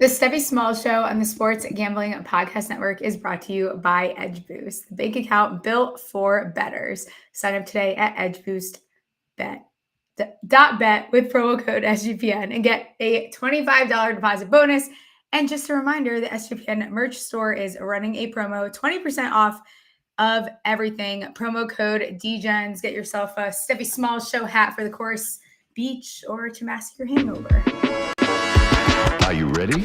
The Stephie Smalls Show on the Sports Gambling Podcast Network is brought to you by Edge Boost, the bank account built for bettors. Sign up today at edgeboostbet.bet with promo code SGPN and get a $25 deposit bonus. And just a reminder, the SGPN merch store is running a promo, 20% off of everything. Promo code DGENS. Get yourself a Stephie Smalls Show hat for the course, beach, or to mask your hangover. Are you ready?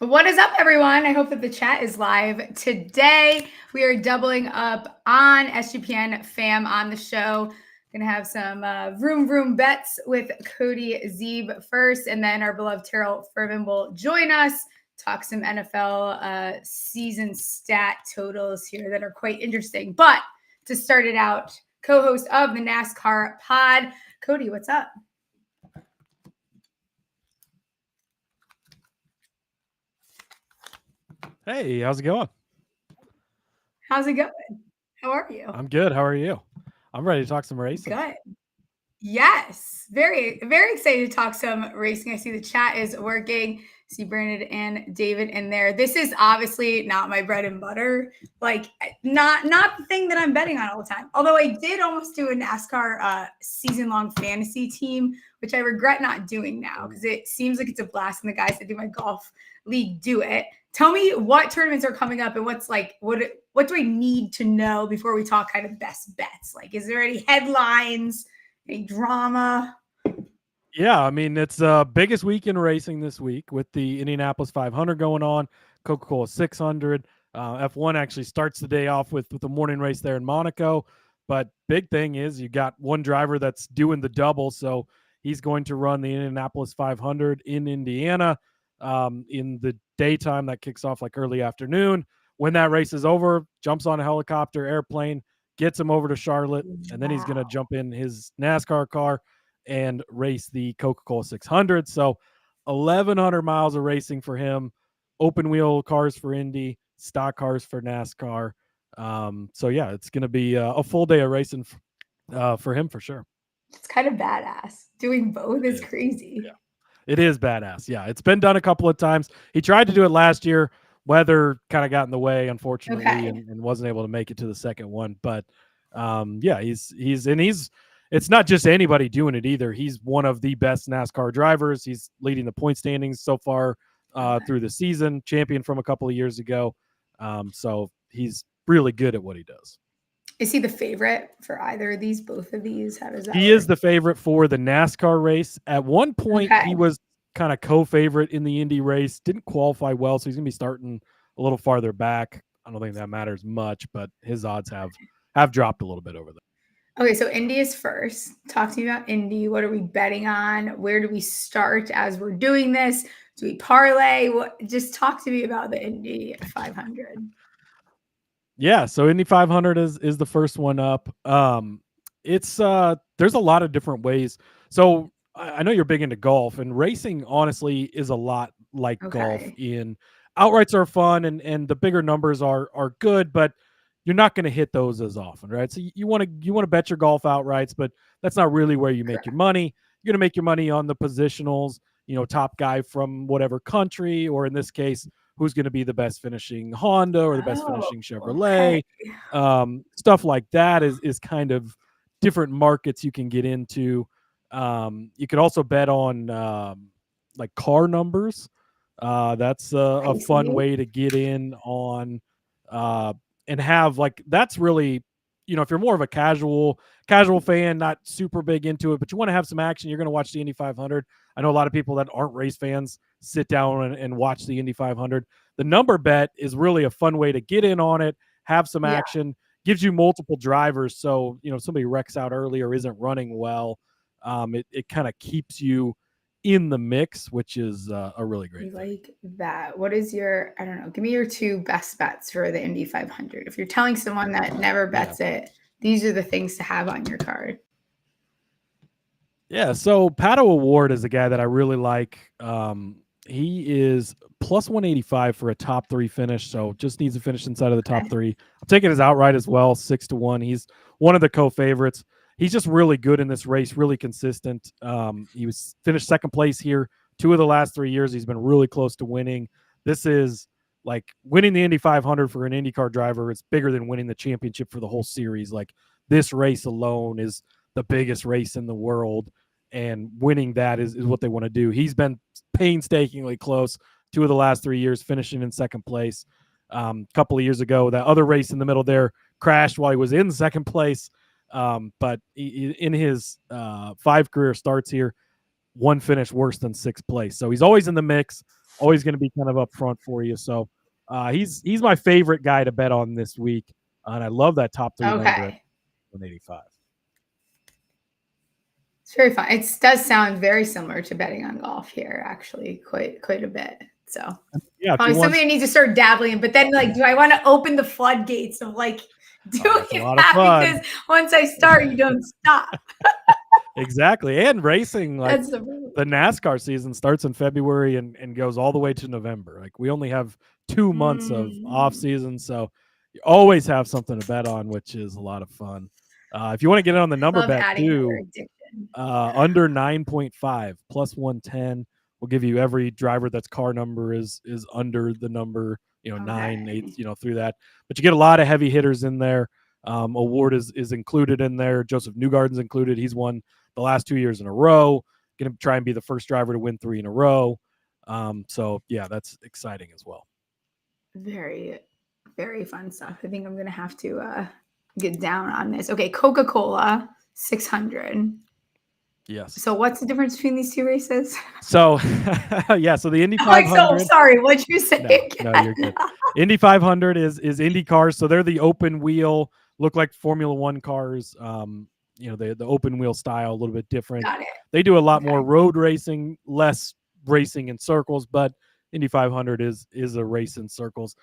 What is up, everyone? I hope that the chat is live today. We are doubling up on SGPN fam on the show. Going to have some vroom bets with Cody Zeeb first, and then our beloved Terrell Furman will join us, talk some NFL season stat totals here that are quite interesting. But to start it out, co-host of the NASCAR pod, Cody, what's up? Hey, how's it going? How's it going? How are you? I'm good. How are you? I'm ready to talk some racing. Good. Yes. Very, very excited to talk some racing. I see the chat is working. See Brandon and David in there. This is obviously not my bread and butter. Like not the thing that I'm betting on all the time. Although I did almost do a NASCAR season-long fantasy team, which I regret not doing now because it seems like it's a blast and the guys that do my golf league do it. Tell me what tournaments are coming up and what's like, what do I need to know before we talk kind of best bets? Like, is there any headlines, any drama? Yeah, I mean, it's biggest week in racing this week with the Indianapolis 500 going on, Coca-Cola 600. F1 actually starts the day off with the morning race there in Monaco. But big thing is you got one driver that's doing the double, so he's going to run the Indianapolis 500 in Indiana in the daytime. That kicks off like early afternoon. When that race is over, jumps on a helicopter, airplane, gets him over to Charlotte, and then he's going to jump in his NASCAR car and race the Coca-Cola 600. So 1,100 miles of racing for him, open wheel cars for Indy, stock cars for NASCAR. So yeah, it's going to be a full day of racing for him for sure. It's kind of badass. Doing both is crazy. Yeah. It is badass. Yeah, it's been done a couple of times. He tried to do it last year. Weather kind of got in the way, unfortunately, and wasn't able to make it to the second one. But yeah, he's it's not just anybody doing it either. He's one of the best NASCAR drivers. He's leading the point standings so far through the season, champion from a couple of years ago. So he's really good at what he does. Is he the favorite for either of these, both of these? How does that He work? is the favorite for the NASCAR race. At one point, he was kind of co-favorite in the Indy race. Didn't qualify well, so he's going to be starting a little farther back. I don't think that matters much, but his odds have dropped a little bit over there. Okay, so Indy is first. Talk to me about Indy. What are we betting on? Where do we start as we're doing this? Do we parlay? Just talk to me about the Indy 500. Yeah, so Indy 500 is the first one up. It's there's a lot of different ways. So I know you're big into golf, and racing honestly is a lot like golf. In outrights are fun, and the bigger numbers are good, but you're not going to hit those as often, right? So you want to bet your golf outrights, but that's not really where you make your money. You're going to make your money on the positionals, top guy from whatever country, or in this case, who's going to be the best finishing Honda or the best finishing Chevrolet. Stuff like that is kind of different markets you can get into. You could also bet on like car numbers. That's a fun way to get in on and have that's really, if you're more of a casual fan, not super big into it, but you want to have some action, you're going to watch the Indy 500. I know a lot of people that aren't race fans sit down and watch the Indy 500. The number bet is really a fun way to get in on it, have some action, gives you multiple drivers. So, somebody wrecks out early or isn't running well. It kind of keeps you in the mix, which is a really great thing. Like that. What is your, I don't know, give me your two best bets for the Indy 500. If you're telling someone that never bets it, these are the things to have on your card. Yeah, so Pato O'Ward is a guy that I really like. He is plus 185 for a top 3 finish, so just needs to finish inside of the top 3. I'm taking his outright as well, 6-1. He's one of the co-favorites. He's just really good in this race, really consistent. He was finished second place here 2 of the last 3 years. He's been really close to winning. This is like winning the Indy 500 for an IndyCar driver. It's bigger than winning the championship for the whole series. Like, this race alone is the biggest race in the world, and winning that is what they want to do. He's been painstakingly close 2 of the last 3 years, finishing in second place. A couple of years ago, that other race in the middle there crashed while he was in second place. But in his 5 career starts here, 1 finish worse than 6th place. So he's always in the mix, always going to be kind of up front for you. So he's my favorite guy to bet on this week. And I love that top 3 number at 185. It's very fun. It does sound very similar to betting on golf here, actually, quite a bit. So yeah, somebody needs to start dabbling. But then, like, do I want to open the floodgates of like doing that? Because once I start, you don't stop. Exactly. And racing, like the NASCAR season starts in February and goes all the way to November. Like, we only have 2 months of off season, so you always have something to bet on, which is a lot of fun. If you want to get in on the number bet too, under 9.5 plus 110 will give you every driver that's car number is under the number, 9, 8, through that. But you get a lot of heavy hitters in there. Award is included in there. Joseph Newgarden's included. He's won the last 2 years in a row. Going to try and be the first driver to win 3 in a row. So yeah, that's exciting as well. Very, very fun stuff. I think I'm going to have to get down on this. Okay, Coca-Cola 600. Yes. So what's the difference between these 2 races? So, yeah. So the Indy 500. So sorry, what'd you say? No, you're good. Indy 500 is Indy cars. So they're the open wheel, look like Formula One cars. The open wheel style, a little bit different. Got it. They do a lot more road racing, less racing in circles, but Indy 500 is a race in circles.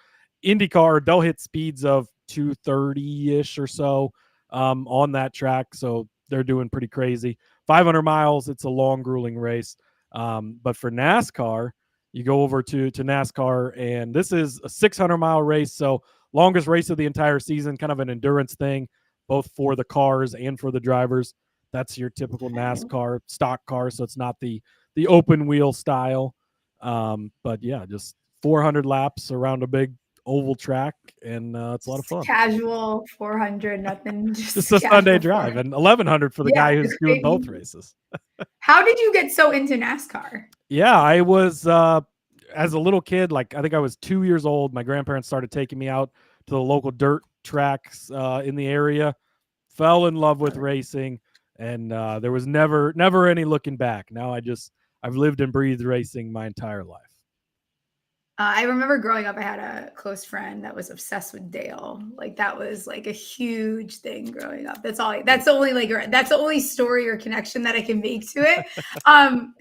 IndyCar, they'll hit speeds of 230-ish or so on that track. So they're doing pretty crazy. 500 miles, it's a long, grueling race. But for NASCAR, you go over to NASCAR, and this is a 600-mile race. So longest race of the entire season, kind of an endurance thing, both for the cars and for the drivers. That's your typical NASCAR stock car, so it's not the open wheel style. But yeah, just 400 laps around a big oval track, and it's a lot of fun. Casual 400, nothing. Just a Sunday drive, and 1100 for the guy who's doing both races. How did you get so into NASCAR? Yeah, I was as a little kid, like I think I was 2 years old. My grandparents started taking me out to the local dirt tracks in the area. Fell in love with racing, and there was never any looking back. Now I've lived and breathed racing my entire life. I remember growing up, I had a close friend that was obsessed with Dale. Like, that was like a huge thing growing up. That's the only story or connection that I can make to it.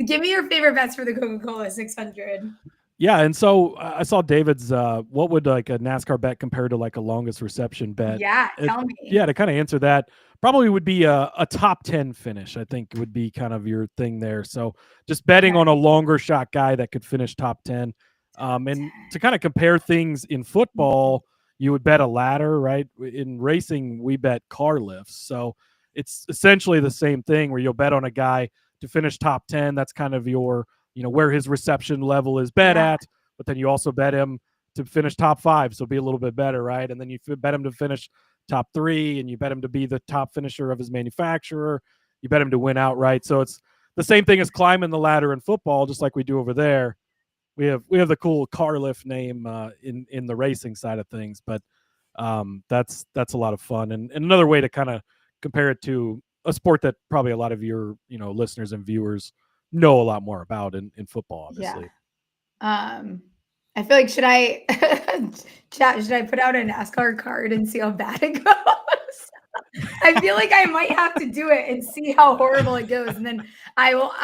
Give me your favorite bets for the Coca-Cola 600. Yeah, and so I saw David's. What would like a NASCAR bet compare to like a longest reception bet? Yeah, tell me. Yeah, to kind of answer that, probably would be a top 10 finish. I think would be kind of your thing there. So just betting on a longer shot guy that could finish top 10. And to kind of compare things in football, you would bet a ladder, right? In racing, we bet car lifts. So it's essentially the same thing where you'll bet on a guy to finish top 10. That's kind of your, where his reception level is bet at. But then you also bet him to finish top 5. So be a little bit better, right? And then you bet him to finish top 3, and you bet him to be the top finisher of his manufacturer. You bet him to win outright. So it's the same thing as climbing the ladder in football, just like we do over there. We have the cool car lift name in the racing side of things, but that's a lot of fun. And another way to kind of compare it to a sport that probably a lot of your listeners and viewers know a lot more about in football, obviously. Yeah. I feel like should I put out a NASCAR card and see how bad it goes? I feel like I might have to do it and see how horrible it goes, and then I will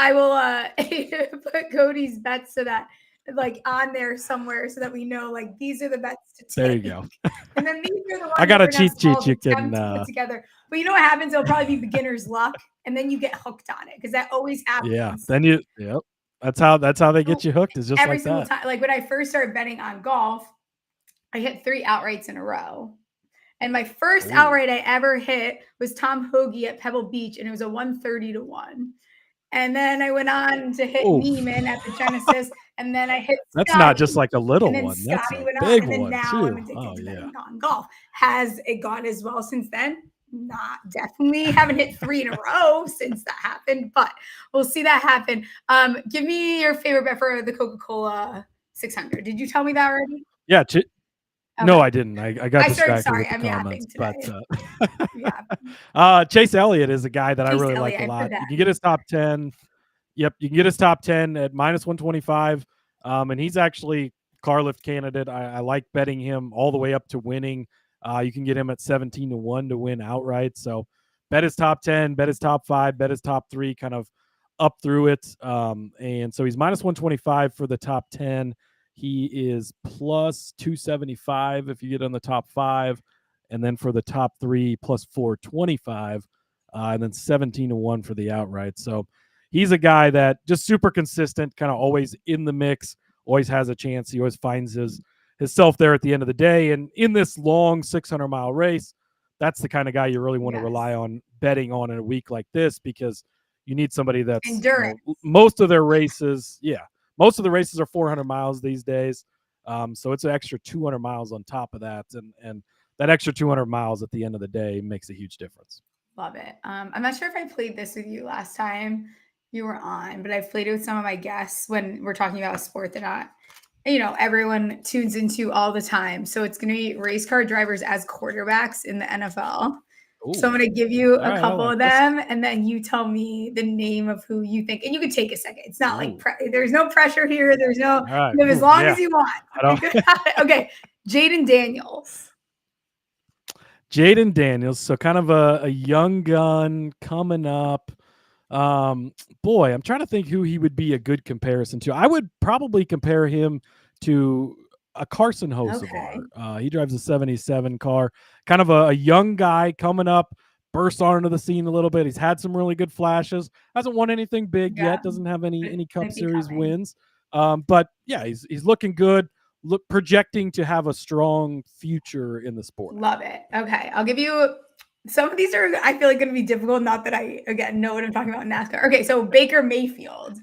put Cody's bets so that like on there somewhere so that we know like these are the bets to take. There you go. And then these are the ones I got a cheat sheet you can put together. But you know what happens? It'll probably be beginner's luck, and then you get hooked on it because that always happens. Yeah. Then That's how they get you hooked. Is just every like single that. time. Like when I first started betting on golf, I hit 3 outrights in a row. And my first outright I ever hit was Tom Hoagie at Pebble Beach, and it was a 130 to 1. And then I went on to hit Neiman at the Genesis, and then I hit That's Scotty, not just like a little and then one. That's Scotty a went on, big and then one now I'm too. addicted to betting on golf. Has it gone as well since then? Not definitely. Haven't hit 3 in a row since that happened, but we'll see that happen. Give me your favorite bet for the Coca-Cola 600. Did you tell me that already? Yeah. No, I didn't. I got distracted with the I'm comments. yapping today. Chase Elliott is a guy that I really like a I've lot. heard that. You can get his top 10. Yep, you can get his top 10 at minus 125. And he's actually car lift candidate. I like betting him all the way up to winning. You can get him at 17 to 1 to win outright. So bet his top 10, bet his top 5, bet his top 3, kind of up through it. And so he's minus 125 for the top 10. He is plus 275 if you get on the top 5. And then for the top 3, plus 425. And then 17 to 1 for the outright. So he's a guy that just super consistent, kind of always in the mix, always has a chance. He always finds himself there at the end of the day. And in this long 600-mile race, that's the kind of guy you really want to rely on betting on in a week like this, because you need somebody that's most of their races. Yeah. Most of the races are 400 miles these days. So it's an extra 200 miles on top of that. And that extra 200 miles at the end of the day makes a huge difference. Love it. I'm not sure if I played this with you last time you were on, but I've played it with some of my guests when we're talking about a sport that everyone tunes into all the time. So it's going to be Racecar Drivers as quarterbacks in the NFL. Ooh. So I'm going to give you a couple of them, and then you tell me the name of who you think. And you can take a second. It's not like there's no pressure here. There's no as long as you want. Okay. Jaden Daniels. Jaden Daniels. So kind of a young gun coming up. Boy, I'm trying to think who he would be a good comparison to. I would probably compare him to a Carson Hocevar. He drives a 77 car, kind of a young guy coming up, burst onto the scene a little bit. He's had some really good flashes. Hasn't won anything big yet. Doesn't have any Cup Series wins. But yeah, he's looking good. Projecting to have a strong future in the sport. Love it. Okay, I'll give you. Some of these are, I feel like, going to be difficult. Not that I, again, know what I'm talking about in NASCAR. Okay, so Baker Mayfield.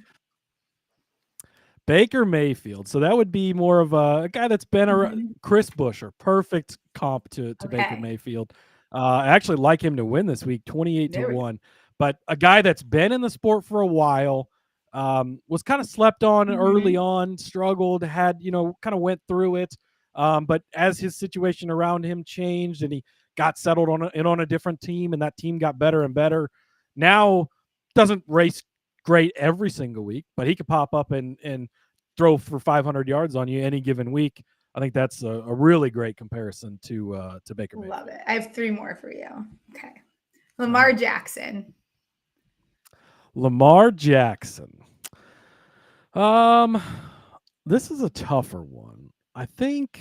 So that would be more of a guy that's been around. Chris Buescher, perfect comp to Baker Mayfield. I actually like him to win this week, 28 to 1. But a guy that's been in the sport for a while, was kind of slept on early on, struggled, had, kind of went through it. But as his situation around him changed and he got settled on a different team, and that team got better and better. Now doesn't race great every single week, but he could pop up and throw for 500 yards on you any given week. I think that's a really great comparison to Baker Mayfield. Love it. I have 3 more for you. Okay. Lamar Jackson. This is a tougher one. I think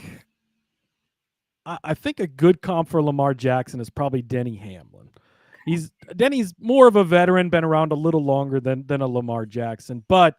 a good comp for Lamar Jackson is probably Denny Hamlin. Denny's more of a veteran, been around a little longer than a Lamar Jackson, but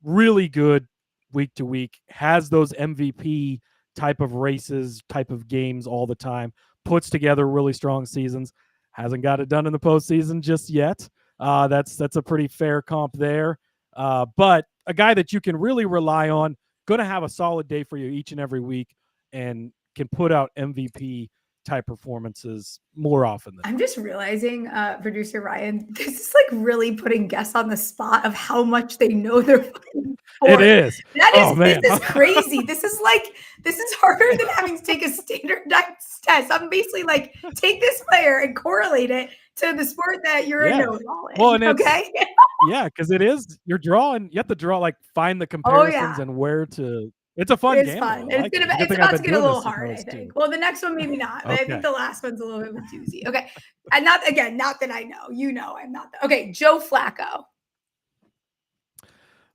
really good week to week, has those MVP type of races, type of games all the time, puts together really strong seasons, hasn't got it done in the postseason just yet. That's a pretty fair comp there. But a guy that you can really rely on, going to have a solid day for you each and every week, and can put out MVP type performances more often than I'm just realizing, producer Ryan, this is like really putting guests on the spot of how much they know their fucking sport. It is. This is crazy. This is harder than having to take a standardized test. I'm basically like, take this player and correlate it to the sport that you're a know-it-all in. Well, and because it is, you're drawing, you have to draw, find the comparisons and where to. It's a fun game. It's fun. It's about to get a little hard, I think. Well, the next one, maybe not. But I think the last one's a little bit of a doozy. Okay. And not that I know. I'm not. Okay. Joe Flacco.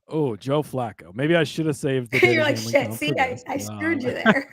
Oh, Joe Flacco. Maybe I should have saved the You're like, shit. See, I screwed you there.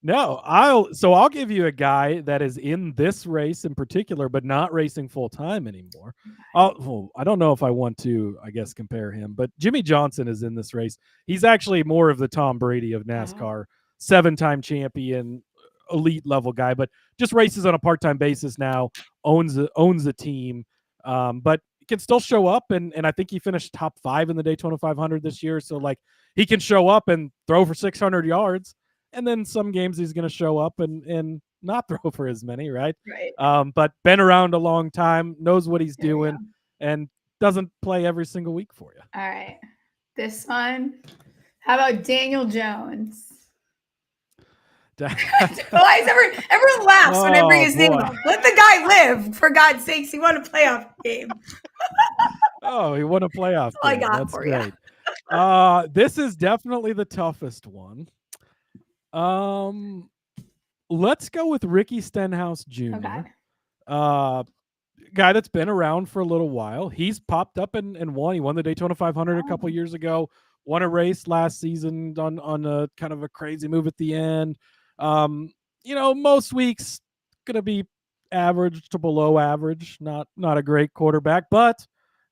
No, I'll give you a guy that is in this race in particular, but not racing full time anymore. Well, I don't know if I want to, I guess, compare him, but Jimmy Johnson is in this race. He's actually more of the Tom Brady of NASCAR, 7-time champion, elite level guy, but just races on a part-time basis now, owns a team, but can still show up, and I think he finished top 5 in the Daytona 500 this year, so like he can show up and throw for 600 yards. And then some games he's going to show up and not throw for as many, right? Right. But been around a long time, knows what he's doing, and doesn't play every single week for you. All right. This one. How about Daniel Jones? Why is everyone laughs when I bring his name up? Let the guy live, for God's sakes. He won a playoff game. He won a playoff game. I got That's for great. This is definitely the toughest one. Let's go with Ricky Stenhouse Jr. Okay. Guy that's been around for a little while. He's popped up and won. He won the Daytona 500 a couple years ago. Won a race last season on a kind of a crazy move at the end. Most weeks gonna be average to below average. Not a great quarterback, but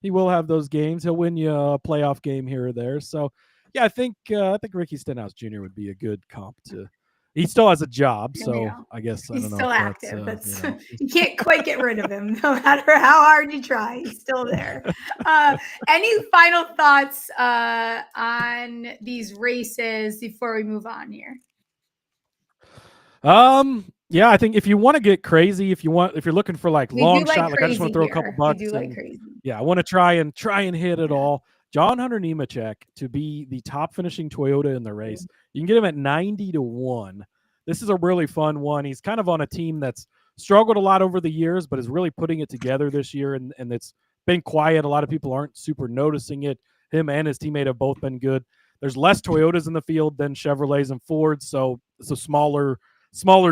he will have those games. He'll win you a playoff game here or there. So yeah, I think Ricky Stenhouse Jr. would be a good comp to. He still has a job, so I guess he's I don't know still if active. That's, you can't quite get rid of him, no matter how hard you try. He's still there. Any final thoughts on these races before we move on here? Yeah, I think if you want to get crazy, if you're looking for like long shot, like I just want to throw a couple bucks. I want to try and hit it all. Hunter Nemechek to be the top finishing Toyota in the race. You can get him at 90-1. This is a really fun one. He's kind of on a team that's struggled a lot over the years, but is really putting it together this year, and it's been quiet. A lot of people aren't super noticing it. Him and his teammate have both been good. There's less Toyotas in the field than Chevrolets and Fords, so it's a smaller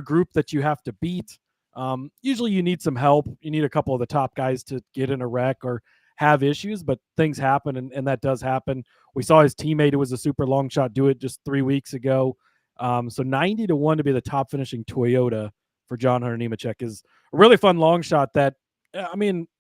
group that you have to beat. Usually you need some help. You need a couple of the top guys to get in a wreck or have issues, but things happen, and that does happen. We saw his teammate, who was a super long shot, do it just 3 weeks ago. So 90-1 to be the top finishing Toyota for Hunter Nemechek is a really fun long shot that, a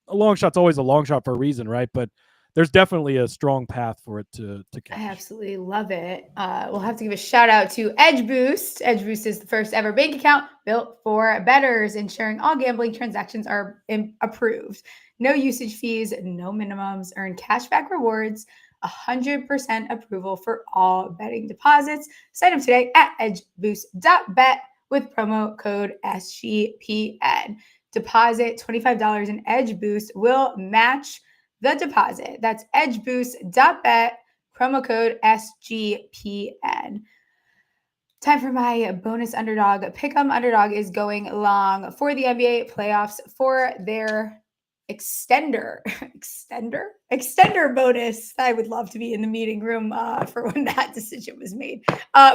long shot's always a long shot for a reason, right? But there's definitely a strong path for it to catch. I absolutely love it. We'll have to give a shout out to Edge Boost. Edge Boost is the first ever bank account built for bettors, ensuring all gambling transactions are approved. No usage fees, no minimums, earn cashback rewards, 100% approval for all betting deposits. Sign up today at edgeboost.bet with promo code SGPN. Deposit $25 and Edge Boost will match the deposit. That's edgeboost.bet, promo code SGPN. Time for my bonus underdog pick'em. Underdog is going long for the NBA playoffs for their extender bonus. I would love to be in the meeting room for when that decision was made.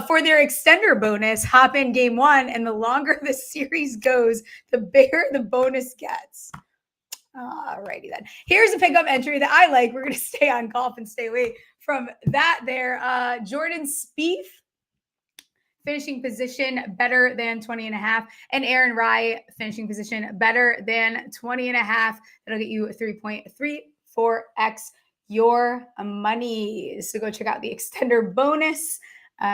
For their extender bonus, hop in game 1, and the longer the series goes, the bigger the bonus gets. Alrighty then. Here's a pickup entry that I like. We're going to stay on golf and stay away from that there. Jordan Spieth, finishing position better than 20.5, and Aaron finishing position better than 20.5. That'll get you 3.34x your money. So go check out the extender bonus.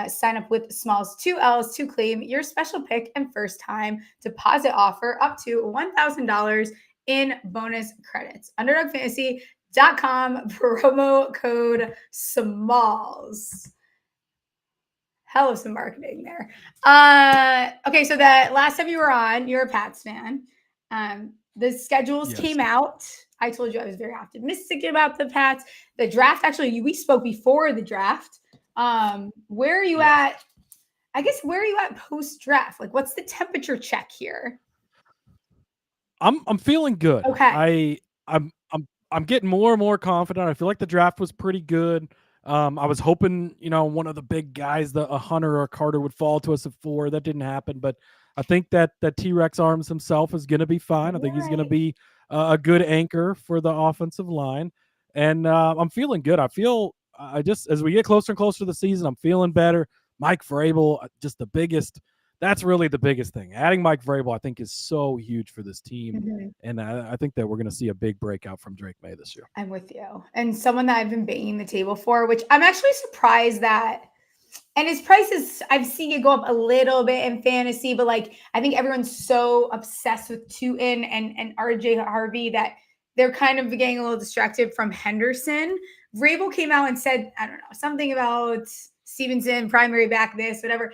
Sign up with Smalls 2 L's to claim your special pick and first time deposit offer up to $1,000 in bonus credits. UnderdogFantasy.com, promo code SMALLS. Hell of some marketing there. Okay, so the last time you were on, you're a Pats fan. The schedules came out. I told you I was very optimistic about the Pats. The draft, actually, we spoke before the draft. Where are you at? I guess, where are you at post-draft? Like, what's the temperature check here? I'm feeling good. Okay. I'm getting more and more confident. I feel like the draft was pretty good. I was hoping, one of the big guys, a Hunter or a Carter, would fall to us at 4. That didn't happen, but I think that T-Rex Arms himself is going to be fine. I think he's going to be a good anchor for the offensive line, and I'm feeling good. I just, as we get closer and closer to the season, I'm feeling better. Mike Vrabel, just the biggest that's really the biggest thing. Adding Mike Vrabel, I think, is so huge for this team. Mhm. And I think that we're going to see a big breakout from Drake May this year. I'm with you. And someone that I've been banging the table for, which I'm actually surprised that, and his prices, I've seen it go up a little bit in fantasy, but like I think everyone's so obsessed with Tootin and RJ Harvey that they're kind of getting a little distracted from Henderson. Vrabel came out and said, I don't know, something about Stevenson, primary back, this, whatever.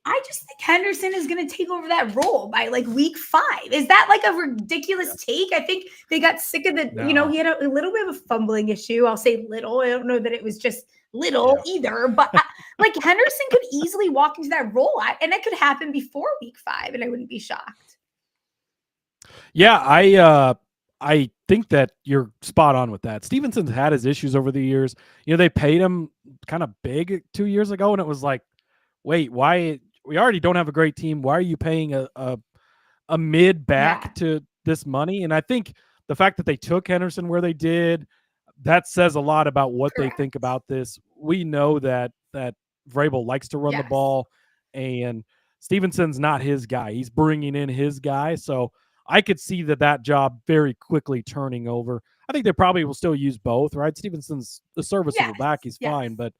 I just think Henderson is going to take over that role by like week 5. Is that like a ridiculous take? I think they got sick of he had a little bit of a fumbling issue. I'll say little. I don't know that it was just little either, but like Henderson could easily walk into that role, and that could happen before week 5, and I wouldn't be shocked. Yeah, I think that you're spot on with that. Stevenson's had his issues over the years. They paid him kind of big 2 years ago, and it was like, wait, why? We already don't have a great team. Why are you paying a mid back to this money? And I think the fact that they took Henderson where they did, that says a lot about what they think about this. We know that Vrabel likes to run the ball, and Stevenson's not his guy. He's bringing in his guy. So I could see that job very quickly turning over. I think they probably will still use both, right? Stevenson's a serviceable back. He's fine, but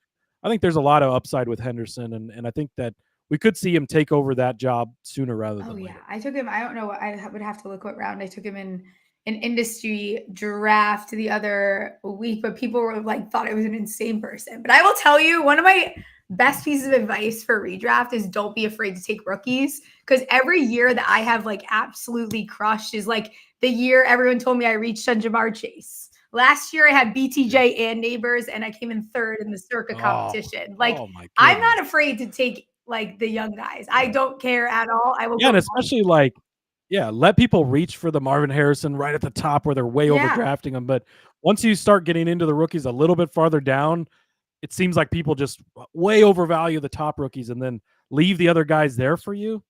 I think there's a lot of upside with Henderson, and I think that we could see him take over that job sooner rather than later. I took him. I don't know. I would have to look what round I took him in an industry draft the other week, but people were like thought I was an insane person. But I will tell you, one of my best pieces of advice for redraft is don't be afraid to take rookies, because every year that I have like absolutely crushed is like the year everyone told me I reached on Jamar Chase. Last year I had BTJ and Nabers, and I came in 3rd in the Circa competition. Like I'm not afraid to take like the young guys. I don't care at all. I will. Yeah, and especially let people reach for the Marvin Harrison right at the top where they're way overdrafting them. But once you start getting into the rookies a little bit farther down, it seems like people just way overvalue the top rookies and then leave the other guys there for you.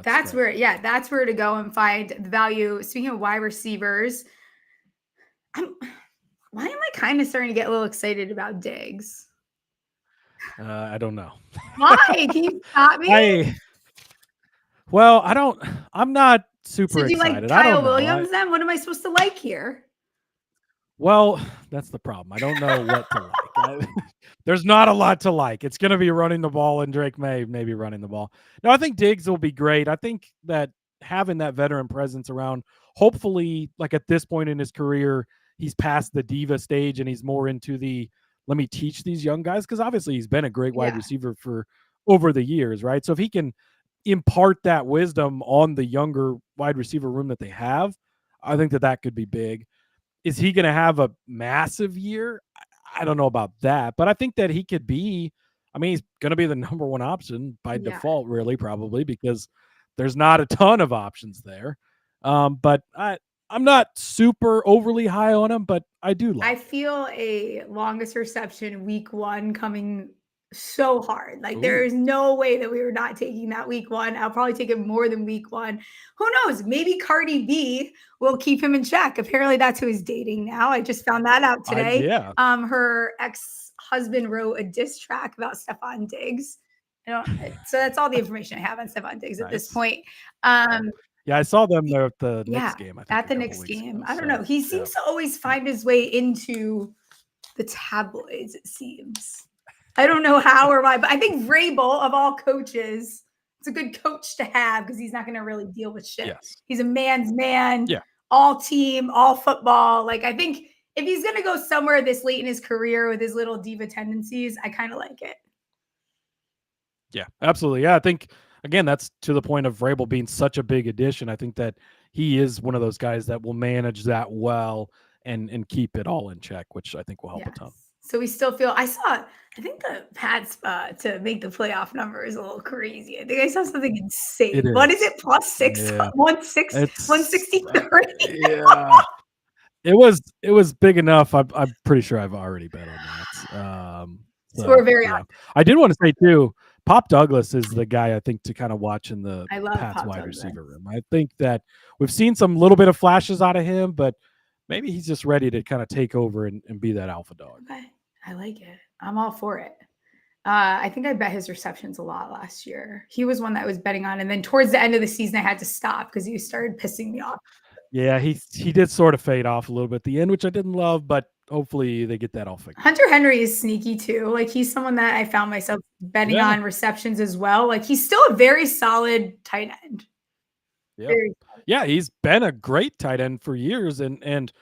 That's where to go and find the value. Speaking of wide receivers, why am I kind of starting to get a little excited about Diggs? I don't know. Why? Can you stop me? I'm not super excited. Did you like Kyle Williams then? What am I supposed to like here? Well, that's the problem. I don't know what to like. There's not a lot to like. It's going to be running the ball, and Drake May maybe running the ball. No, I think Diggs will be great. I think that having that veteran presence around, hopefully, like at this point in his career, he's past the diva stage and he's more into the let me teach these young guys, because obviously he's been a great wide receiver for over the years, right? So if he can impart that wisdom on the younger wide receiver room that they have, I think that could be big. Is he going to have a massive year? I don't know about that, but I think that he could be. I mean, he's going to be the number one option by default, really, probably, because there's not a ton of options there. But I'm not super overly high on him, but I do like. I feel a longest reception week 1 coming so hard. Like there is no way that we were not taking that week 1. I'll probably take it more than week 1. Who knows? Maybe Cardi B will keep him in check. Apparently that's who he's dating now. I just found that out today. Her ex-husband wrote a diss track about Stephon Diggs. So that's all the information I have on Stephon Diggs at this point. Yeah, I saw them there at the Knicks game. I think, at the Knicks game. I don't know. He seems to always find his way into the tabloids, it seems. I don't know how or why, but I think Vrabel, of all coaches, it's a good coach to have because he's not going to really deal with shit. Yes. He's a man's man, all team, all football. Like, I think if he's going to go somewhere this late in his career with his little diva tendencies, I kind of like it. Yeah, absolutely. Yeah, I think, again, that's to the point of Vrabel being such a big addition. I think that he is one of those guys that will manage that well and keep it all in check, which I think will help a ton. So we still feel, I think the Pats to make the playoff number is a little crazy. I think I saw something insane. What is it? +6, 163. Yeah. It was big enough. I'm pretty sure I've already bet on that. So we're very on. I did want to say too, Pop Douglas is the guy I think to kind of watch in the Pats wide receiver room. I think that we've seen some little bit of flashes out of him, but maybe he's just ready to kind of take over and be that alpha dog. Okay. I like it. I'm all for it. I think I bet his receptions a lot last year. He was one that I was betting on. And then towards the end of the season, I had to stop because he started pissing me off. Yeah, he did sort of fade off a little bit at the end, which I didn't love, but hopefully they get that all fixed. Hunter Henry is sneaky too. Like he's someone that I found myself betting on receptions as well. Like he's still a very solid tight end. Yeah, he's been a great tight end for years and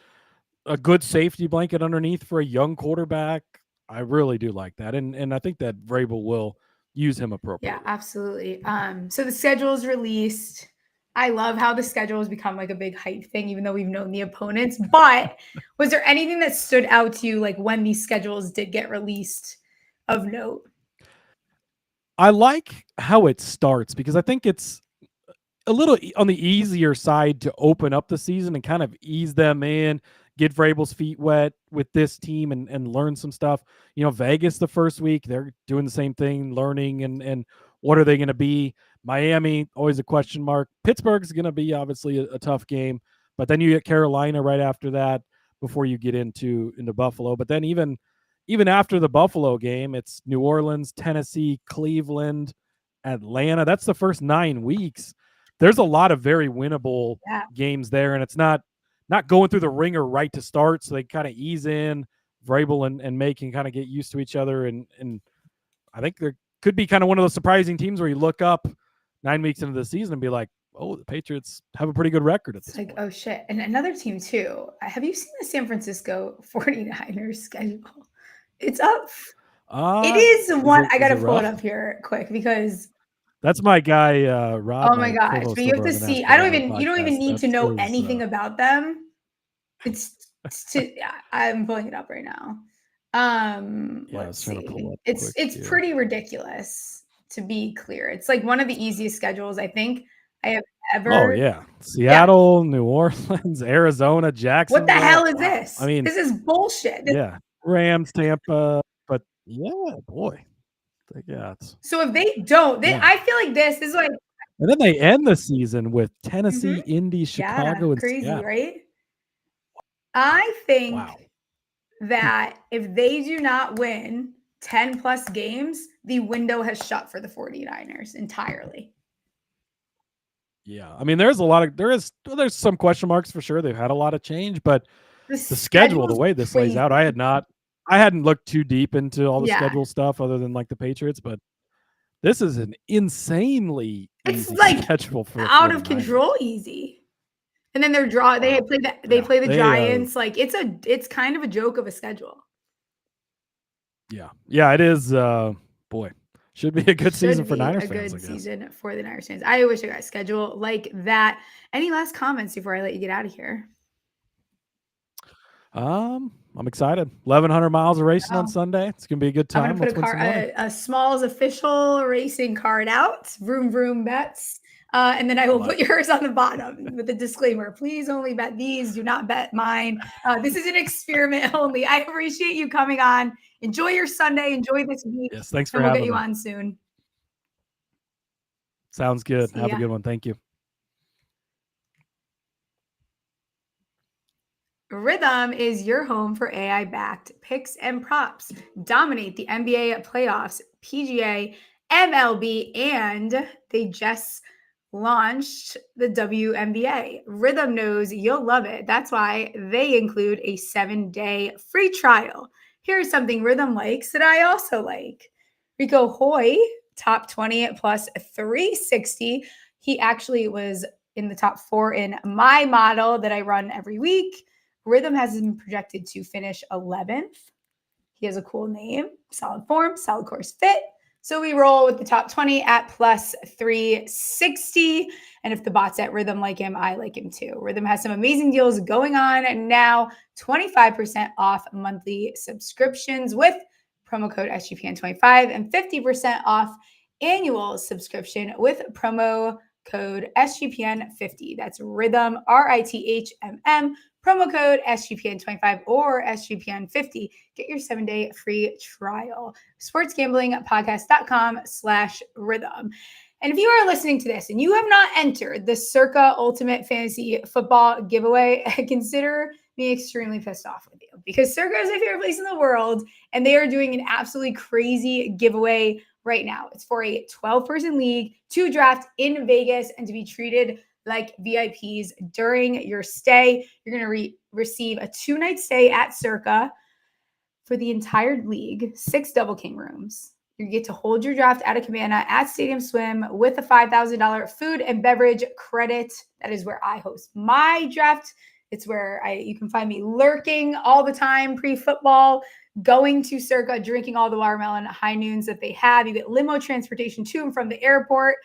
a good safety blanket underneath for a young quarterback. I really do like that. And I think that Vrabel will use him appropriately. Yeah, absolutely. So the schedule is released. I love how the schedule has become like a big hype thing, even though we've known the opponents. But was there anything that stood out to you like when these schedules did get released of note? I like how it starts because I think it's a little on the easier side to open up the season and kind of ease them in, get Vrabel's feet wet with this team and learn some stuff. You know, Vegas the first week, they're doing the same thing, learning and what are they going to be? Miami, always a question mark. Pittsburgh's going to be obviously a tough game, but then you get Carolina right after that before you get into Buffalo. But then even after the Buffalo game, it's New Orleans, Tennessee, Cleveland, Atlanta. That's the first 9 weeks. There's a lot of very winnable games there, and it's not going through the ringer right to start, so they kind of ease in. Vrabel and May can kind of get used to each other, and I think there could be kind of one of those surprising teams where you look up 9 weeks into the season and be like, oh, the Patriots have a pretty good record at this point. Oh, shit. And another team, too. Have you seen the San Francisco 49ers schedule? It's up. It is one. I got to pull it up here quick because that's my guy, Rob. Oh my gosh. But you have to see. You don't even need to know anything about them. I'm pulling it up right now. Let's see. It's pretty ridiculous, to be clear. It's like one of the easiest schedules I think I have ever. Oh yeah, Seattle, New Orleans, Arizona, Jacksonville. What the hell is this? I mean, this is bullshit. Yeah, Rams, Tampa, but yeah, boy, yeah. So if they don't, I feel like this is like. And then they end the season with Tennessee, Indy, Chicago, and crazy, Seattle. Right? I think that if they do not win 10 plus games, the window has shut for the 49ers entirely. Yeah. I mean, there's some question marks for sure. They've had a lot of change, but the schedule, the way this lays out, I hadn't looked too deep into all the schedule stuff other than like the Patriots, but this is an insanely easy schedule for out of control easy. And then they play the Giants. Like it's kind of a joke of a schedule. Yeah. Yeah, it is. Boy, should be a good season for Niners fans. A good season for the Niners fans. I wish I got a schedule like that. Any last comments before I let you get out of here? I'm excited. 1,100 miles of racing on Sunday. It's gonna be a good time. I'm gonna put a Smalls official racing card out. Vroom vroom bets. And then I will put yours on the bottom with a disclaimer. Please only bet these. Do not bet mine. This is an experiment only. I appreciate you coming on. Enjoy your Sunday. Enjoy this week. Yes, thanks for having me. We'll get you on soon. Sounds good. Have a good one. Thank you. Rhythm is your home for AI-backed picks and props. Dominate the NBA playoffs, PGA, MLB, and they just launched the WNBA. Rhythm knows you'll love it. That's why they include a 7-day free trial. Here's something Rhythm likes that I also like. Rico Hoy, top 20 plus 360. He actually was in the top 4 in my model that I run every week. Rhythm has him projected to finish 11th. He has a cool name, solid form, solid course fit. So we roll with the top 20 at plus 360. And if the bots at Rhythm like him, I like him too. Rhythm has some amazing deals going on now. 25% off monthly subscriptions with promo code SGPN25 and 50% off annual subscription with promo code SGPN50. That's Rhythm, RITHMM. Promo code SGPN25 or SGPN50. Get your 7-day free trial. sportsgamblingpodcast.com/rhythm. And if you are listening to this and you have not entered the Circa Ultimate Fantasy Football giveaway, consider me extremely pissed off with you because Circa is my favorite place in the world, and they are doing an absolutely crazy giveaway right now. It's for a 12-person league to draft in Vegas and to be treated like VIPs during your stay. You're going to receive a 2-night stay at Circa for the entire league, 6 Double King rooms. You get to hold your draft at a cabana at Stadium Swim with a $5,000 food and beverage credit. That is where I host my draft. It's where you can find me lurking all the time pre-football, going to Circa, drinking all the watermelon high noons that they have. You get limo transportation to and from the airport,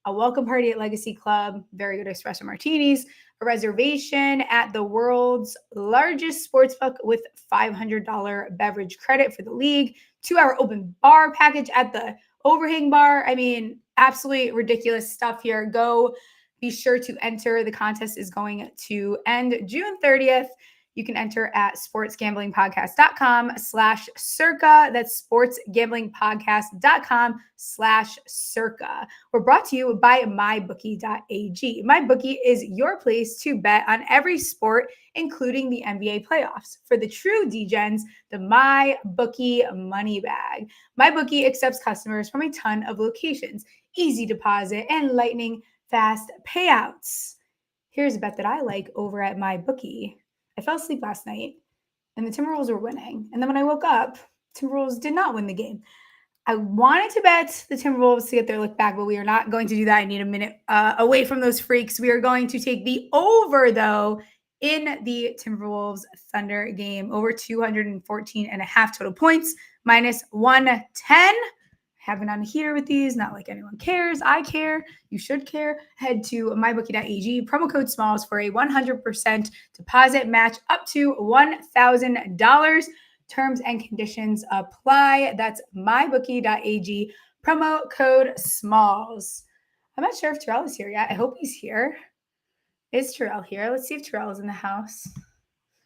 a welcome party at Legacy Club, very good espresso martinis, a reservation at the world's largest sportsbook with $500 beverage credit for the league, 2-hour open bar package at the Overhang Bar. I mean, absolutely ridiculous stuff here. Go be sure to enter. The contest is going to end June 30th. You can enter at sportsgamblingpodcast.com/circa. That's sportsgamblingpodcast.com/circa. We're brought to you by mybookie.ag. MyBookie is your place to bet on every sport, including the NBA playoffs. For the true D-Gens, the MyBookie money bag. MyBookie accepts customers from a ton of locations, easy deposit, and lightning fast payouts. Here's a bet that I like over at MyBookie. I fell asleep last night and the Timberwolves were winning. And then when I woke up, Timberwolves did not win the game. I wanted to bet the Timberwolves to get their look back, but we are not going to do that. I need a minute away from those freaks. We are going to take the over, though, in the Timberwolves Thunder game. Over 214.5 total points, minus 110. Have been on a heater with these, not like anyone cares. I care. You should care. Head to mybookie.ag, promo code SMALLS for a 100% deposit match up to $1,000. Terms and conditions apply. That's mybookie.ag, promo code SMALLS. I'm not sure if Terrell is here yet. I hope he's here. Is Terrell here? Let's see if Terrell is in the house.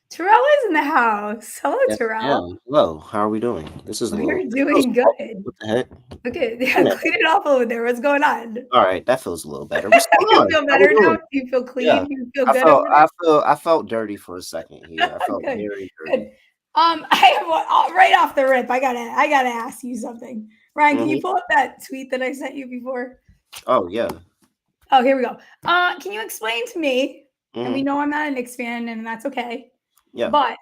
Terrell is in the house. Hello, Yeah, Terrell. yeah. Hello, how are we doing? This is We're doing good. What the heck? Okay, yeah, clean it off over there. What's going on? All right, that feels a little better. What's going You on? feel How we better now? doing? You feel clean? Yeah. You feel I good felt over there? I felt dirty for a second here. I felt Good, very good. dirty. I have right off the rip. I gotta ask you something. Ryan, can you pull up that tweet that I sent you before? Oh yeah. Oh, here we go. Can you explain to me? And we Mhm. know I'm not a Knicks fan, and that's okay. Yeah. But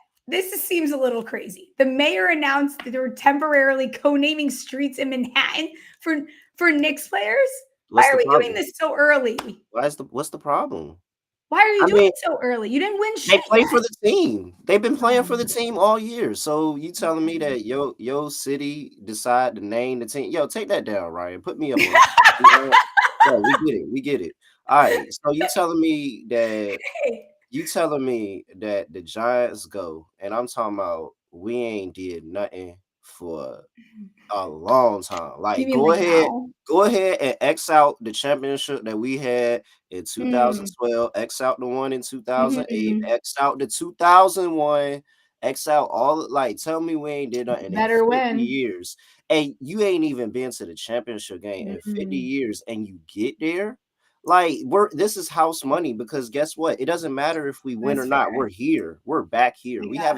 seems a little crazy. The mayor announced that they were temporarily co-naming streets in Manhattan for Knicks players. Why are we doing this so early? What's the problem? Why are you I doing mean, it so early? You didn't win They shit play yet. for the team. They've been playing for the team all year. So you telling me that yo city decide to name the team? Yo, take that down, Ryan. Put me up on it. Yeah, we get it. All right. So you telling me that the Giants go, and I'm talking about we ain't did nothing for a long time. You Like mean go like ahead now? and X out the championship that we had in Mm. 2012, X out the one in 2008, Mhm. X out the 2001, X out all like tell me we ain't did nothing in Better 50 win. years. And you ain't even been to the championship game in 50 Mm. years and you get there. Like this is house money because guess what? It doesn't matter if we win That's or not. fair. We're here. We're back here. We Yeah.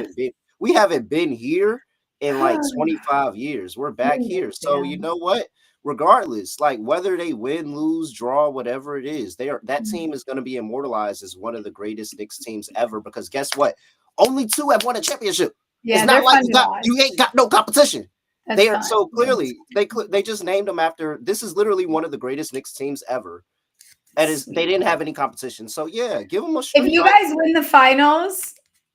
haven't been here in like 25 years. We're back here. So you know what? Regardless, like whether they win, lose, draw, whatever it is, that team is going to be immortalized as one of the greatest Knicks teams ever. Because guess what? Only 2 have won a championship. Yeah, It's they're not like fun to watch. you ain't got no competition. That's They are fun. so clearly they just named them after. This is literally one of the greatest Knicks teams ever. They didn't have any competition. So yeah, give them a streak. If you guys win the finals,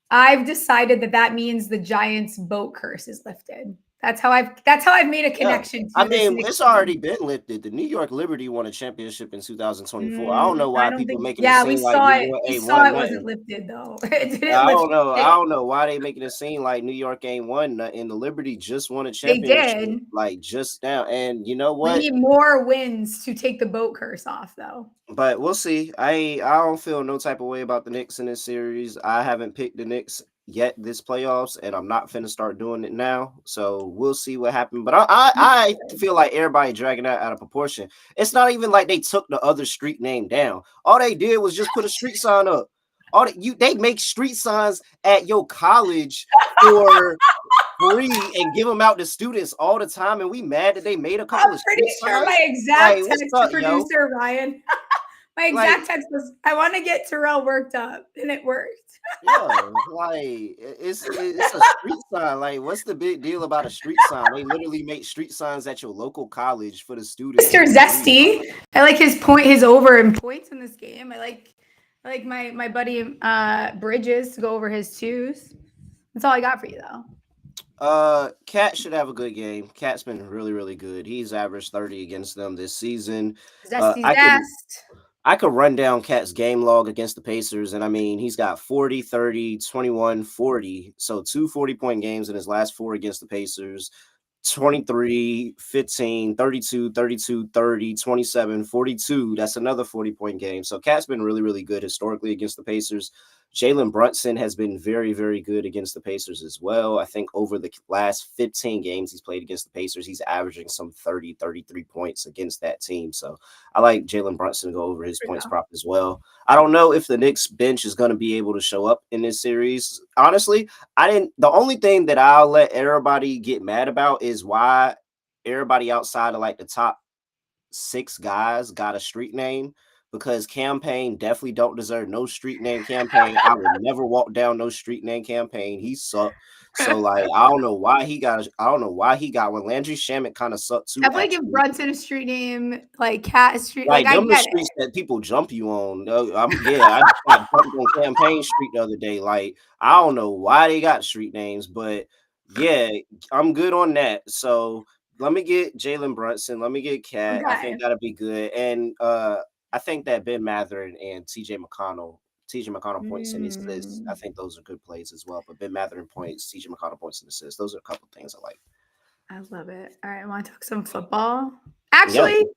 I've decided that means the Giants' boat curse is lifted. That's how I've made a connection to I this mean, Knicks it's team. already been lifted. The New York Liberty won a championship in 2024. I don't know I why don't people think. making it Yeah, seem we like saw New it. York We ain't saw won it wasn't nothing. lifted though. It didn't I lift don't know. it. I don't know why they making it seem like New York ain't won nothing. The Liberty just won a They championship, did. like just now. And you know We what? need more wins to take the boat curse off, though. But we'll see. I don't feel no type of way about the Knicks in this series. I haven't picked the Knicks yet this playoffs, and I'm not finna start doing it now. So we'll see what happens. But I feel like everybody dragging that out of proportion. It's not even like they took the other street name down. All they did was just put a street sign up. They make street signs at your college for free and give them out to students all the time, and we mad that they made a couple I'm of pretty street sure signs? my exact What's text to up, yo? producer Ryan. My exact text was, "I want to get Terrell worked up," and it worked. Yeah, it's a street sign. Like, what's the big deal about a street sign? They literally make street signs at your local college for the students. Mr. Zesty. I like his over in points in this game. I like my buddy Bridges to go over his twos. That's all I got for you though. Cat should have a good game. Cat's been really, really good. He's averaged 30 against them this season. Zesty's zest. I could run down Cat's game log against the Pacers, and I mean, he's got 40, 30, 21, 40. So 2 40-point games in his last 4 against the Pacers. 23, 15, 32, 32, 30, 27, 42. That's another 40-point game. So Cat's been really, really good historically against the Pacers. Jalen Brunson has been very, very good against the Pacers as well. I think over the last 15 games he's played against the Pacers, he's averaging some 30, 33 points against that team. So I like Jalen Brunson to go over his points prop as well. I don't know if the Knicks bench is going to be able to show up in this series. Honestly, the only thing that I'll let everybody get mad about is why everybody outside of like the top 6 guys got a street name. Because Campaign definitely don't deserve no street name. Campaign. I would never walk down no street name. Campaign. He sucked. So like I don't know why he got one. Landry Shamet kind of sucked too. I feel like if Brunson a street name, like Cat a street, like them I the streets that people jump you on. I just got jumped on Campaign Street the other day. Like I don't know why they got street names, but yeah, I'm good on that. So let me get Jalen Brunson. Let me get Cat. Okay. I think that'll be good. And I think that Ben Matherin and TJ McConnell points and assists. I think those are good plays as well. But Ben Matherin points, TJ McConnell points and assists. Those are a couple things I like. I love it. All right, I want to talk some football. Actually,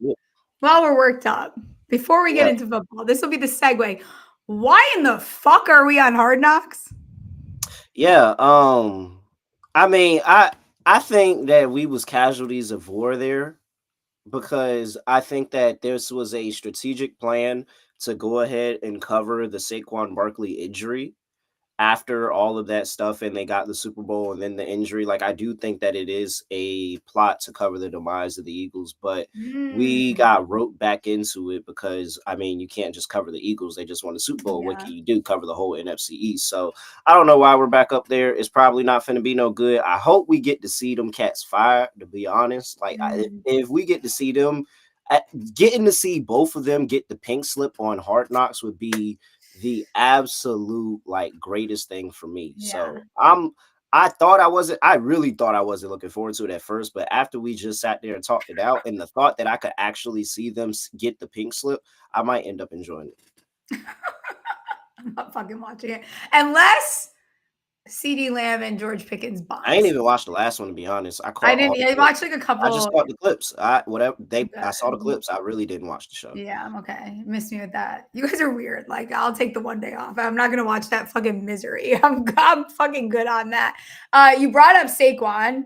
while we're worked up, before we get into football, this will be the segue. Why in the fuck are we on Hard Knocks? Yeah, I mean, I think that we was casualties of war there. Because I think that this was a strategic plan to go ahead and cover the Saquon Barkley injury after all of that stuff, and they got the Super Bowl and then the injury. Like, I do think that it is a plot to cover the demise of the Eagles, but we got roped back into it because, I mean, you can't just cover the Eagles. They just won the Super Bowl. What can you do? Cover the whole NFC East. So I don't know why we're back up there. It's probably not going to be no good. I hope we get to see them cats fired, to be honest. Like, if we get to see them, getting to see both of them get the pink slip on Hard Knocks would be the absolute like greatest thing for me. So I really thought I wasn't looking forward to it at first, but after we just sat there and talked it out, and the thought that I could actually see them get the pink slip, I might end up enjoying it. I'm not fucking watching it unless CeeDee Lamb and George Pickens box. I ain't even watched the last one, to be honest. I didn't. I watched like a couple. I just caught the clips. I saw the clips. I really didn't watch the show. Yeah, I'm okay. Miss me with that. You guys are weird. Like, I'll take the one day off. I'm not gonna watch that fucking misery. I'm fucking good on that. You brought up Saquon.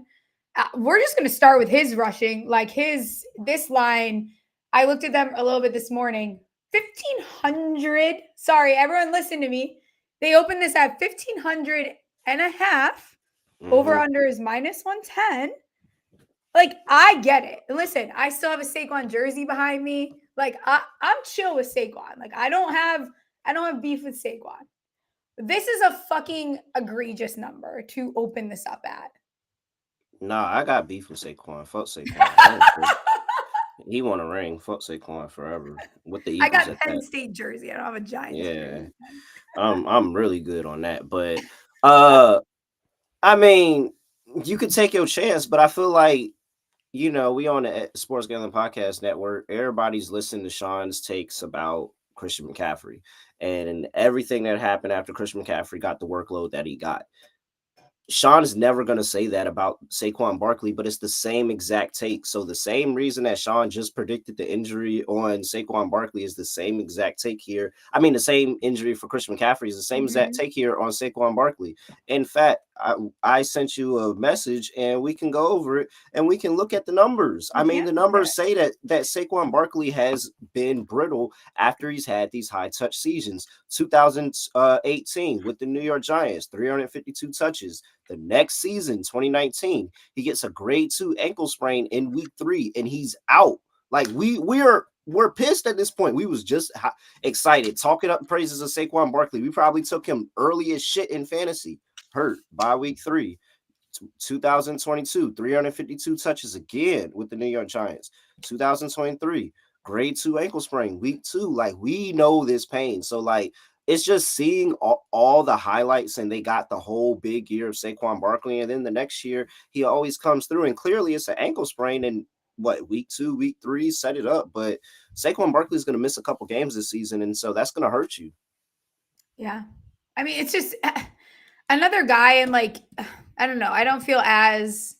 We're just gonna start with his rushing. Like this line. I looked at them a little bit this morning. 1,500. Sorry, everyone, listen to me. They opened this at 1,500 and a half. Over under is -110. Like, I get it. And listen, I still have a Saquon jersey behind me. Like, I'm chill with Saquon. Like, I don't have beef with Saquon. This is a fucking egregious number to open this up at. Nah, I got beef with Saquon. Fuck Saquon. He won a ring. Fuck Saquon forever. With the Eagles, I got Penn State jersey. I don't have a Giants jersey. I'm really good on that. But I mean, you could take your chance, but I feel like, you know, we on the Sports Gambling Podcast Network. Everybody's listening to Sean's takes about Christian McCaffrey and everything that happened after Christian McCaffrey got the workload that he got. Sean is never going to say that about Saquon Barkley, but it's the same exact take. So the same reason that Sean just predicted the injury on Saquon Barkley is the same exact take here. I mean, the same injury for Christian McCaffrey is the same exact take here on Saquon Barkley. In fact, I sent you a message and we can go over it and we can look at the numbers. I mean, the numbers say that Saquon Barkley has been brittle after he's had these high touch seasons. 2018 with the New York Giants, 352 touches. The next season, 2019, he gets a grade 2 ankle sprain in week 3 and he's out. Like we're pissed at this point. We was just excited, talking up praises of Saquon Barkley. We probably took him early as shit in fantasy. Hurt by week 3. 2022, 352 touches again with the New York Giants. 2023, grade 2 ankle sprain, week 2. Like, we know this pain. So, like, it's just seeing all the highlights, and they got the whole big year of Saquon Barkley. And then the next year, he always comes through. And clearly, it's an ankle sprain. And week 2, week 3, set it up. But Saquon Barkley is going to miss a couple games this season, and so that's going to hurt you. Yeah. I mean, it's just another guy, and like, I don't know. I don't feel as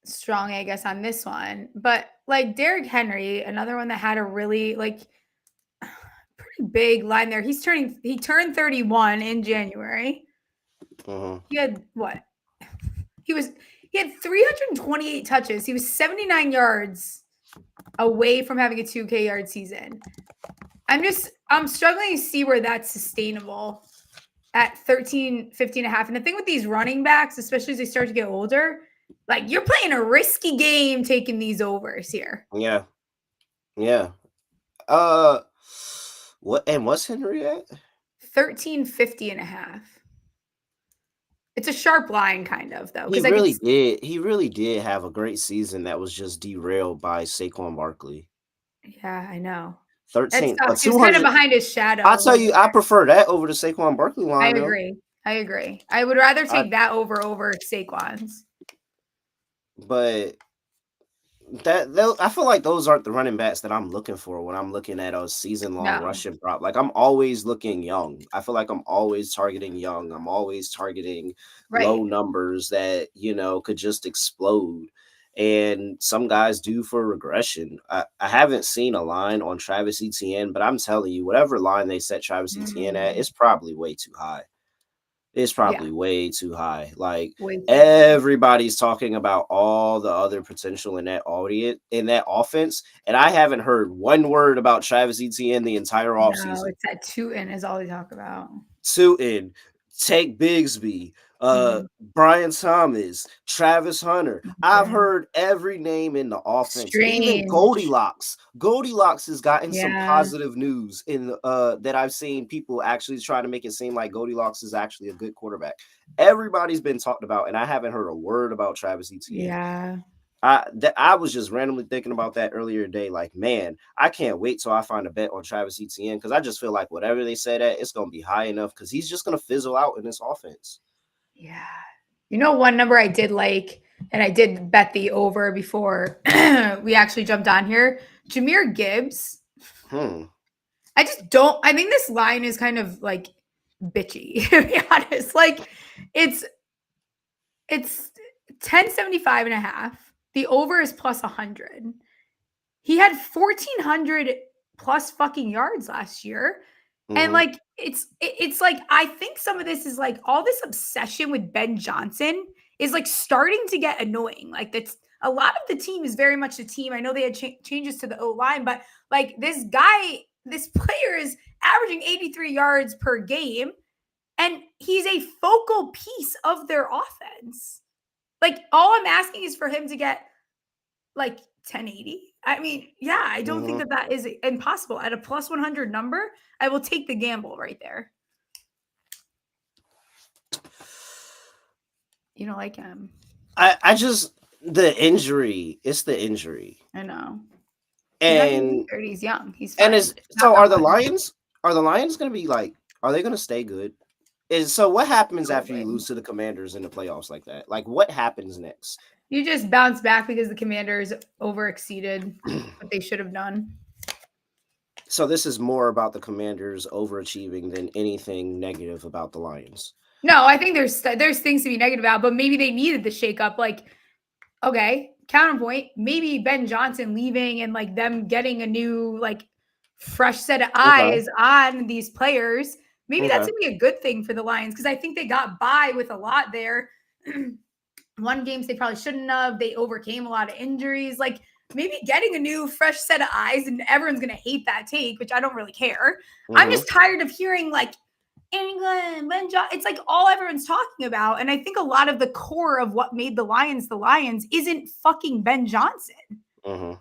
strong, I guess, on this one. But like Derrick Henry, another one that had a really like pretty big line there. He turned 31 in January. He had what? He had 328 touches. He was 79 yards away from having a 2K yard season. I'm struggling to see where that's sustainable at 13, 15 and a half. And the thing with these running backs, especially as they start to get older, like, you're playing a risky game taking these overs here. Yeah. Yeah. What's Henry at? 1350 and a half. It's a sharp line, kind of, though. He really did have a great season that was just derailed by Saquon Barkley. Yeah, I know. 13. He was kind of behind his shadow. I'll tell you, I prefer that over the Saquon Barkley line. I agree. I would rather take that over Saquon's. But I feel like those aren't the running backs that I'm looking for when I'm looking at a season-long rushing prop. Like, I'm always looking young. I feel like I'm always targeting young. I'm always targeting low numbers that, could just explode. And some guys do for regression. I haven't seen a line on Travis Etienne, but I'm telling you, whatever line they set Travis Etienne at, it's probably way too high. It's probably way too high. Like, everybody's talking about all the other potential in that audience, in that offense, and I haven't heard one word about Travis Etienne the entire offseason. No, it's that Tootin is all they talk about. Tootin, Take Bigsby, Brian Thomas, Travis Hunter. I've heard every name in the offense. Even Goldilocks. Goldilocks has gotten some positive news in that I've seen people actually try to make it seem like Goldilocks is actually a good quarterback. Everybody's been talked about, and I haven't heard a word about Travis Etienne. Yeah. I was just randomly thinking about that earlier today. Like, man, I can't wait till I find a bet on Travis Etienne, because I just feel like whatever they say that, it's going to be high enough, because he's just going to fizzle out in this offense. Yeah. One number I did like, and I did bet the over before we actually jumped on here, Jahmyr Gibbs. I think this line is kind of like bitchy, to be honest. Like, it's 1075 and a half. The over is plus 100. He had 1,400 plus fucking yards last year. And like, it's like, I think some of this is like all this obsession with Ben Johnson is like starting to get annoying. Like, that's a lot of the team is very much the team. I know they had changes to the O-line, but like, this player is averaging 83 yards per game, and he's a focal piece of their offense. Like, all I'm asking is for him to get like 1080. I mean, yeah, I don't think that is impossible. At a plus 100 number, I will take the gamble right there. You don't like him. I just, the injury. It's the injury. I know. And he's young. He's fine. And are the Lions going to be like, are they going to stay good? So what happens after you lose to the Commanders in the playoffs like that? Like, what happens next? You just bounce back because the Commanders overexceeded what they should have done. So this is more about the Commanders overachieving than anything negative about the Lions. No, I think there's things to be negative about, but maybe they needed the shakeup. Like, okay, counterpoint, maybe Ben Johnson leaving and like them getting a new, like, fresh set of eyes on these players Maybe that's going to be a good thing for the Lions because I think they got by with a lot there. Won games they probably shouldn't have. They overcame a lot of injuries. Like maybe getting a new fresh set of eyes, and everyone's going to hate that take, which I don't really care. I'm just tired of hearing like England, Ben Johnson. It's like all everyone's talking about. And I think a lot of the core of what made the Lions isn't fucking Ben Johnson. I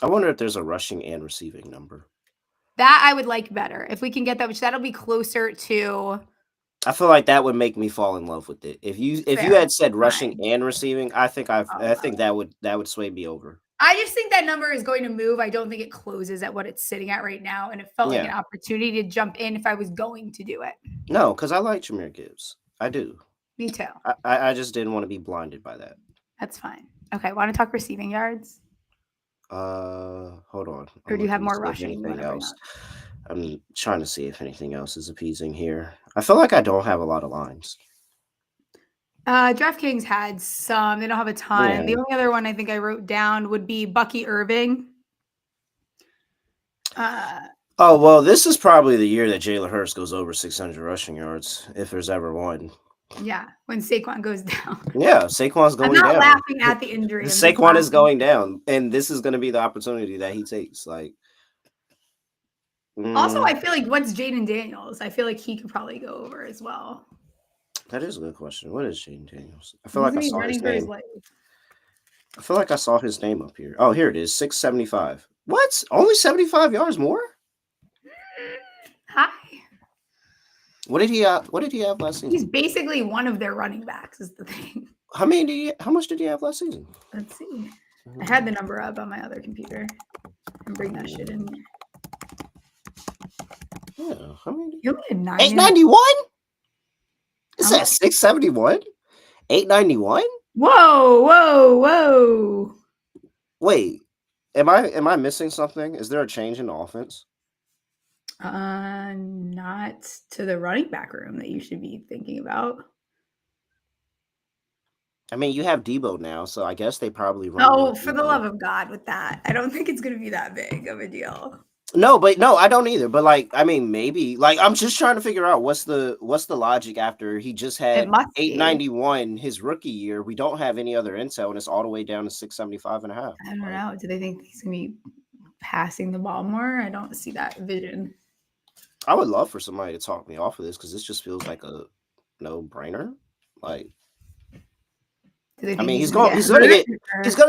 wonder if there's a rushing and receiving number. That I would like better. If we can get that, which that'll be closer to. I feel like that would make me fall in love with it. If you had said rushing and receiving, I think that would sway me over. I just think that number is going to move. I don't think it closes at what it's sitting at right now. And it felt like an opportunity to jump in if I was going to do it. No, because I like Jahmyr Gibbs. I do. Me too. I just didn't want to be blinded by that. That's fine. Okay. Want to talk receiving yards? Hold on. Or do you have more rushing? Anything else? I'm trying to see if anything else is appeasing here. I feel like I don't have a lot of lines. DraftKings had some. They don't have a ton. Yeah. The only other one I think I wrote down would be Bucky Irving. Oh, well, this is probably the year that Jalen Hurts goes over 600 rushing yards, if there's ever one. Yeah, when Saquon goes down. Yeah, Saquon's going down. I'm not laughing at the injury. Saquon is going down, and this is going to be the opportunity that he takes. Like, also, I feel like what's Jaden Daniels? I feel like he could probably go over as well. That is a good question. What is Jaden Daniels? I feel like I saw his name. I feel like I saw his name up here. Oh, here it is, 675. What? Only 75 yards more? Hi. What did he have last season? He's basically one of their running backs is the thing. How much did he have last season? Let's see. I had the number up on my other computer. And bring that shit in. Yeah, how many? You only had 891? Is that 671? 891? Whoa. Wait, am I missing something? Is there a change in the offense? Not to the running back room that you should be thinking about. I mean, you have Debo now, so I guess they probably run. No, for the love of God, with that, I don't think it's going to be that big of a deal. No, I don't either. But like, I mean, maybe like I'm just trying to figure out what's the logic after he just had 891 his rookie year. We don't have any other intel, and it's all the way down to 675 and a half. I don't know. Do they think he's going to be passing the ball more? I don't see that vision. I would love for somebody to talk me off of this because this just feels like a no-brainer. Like, I mean, he's gonna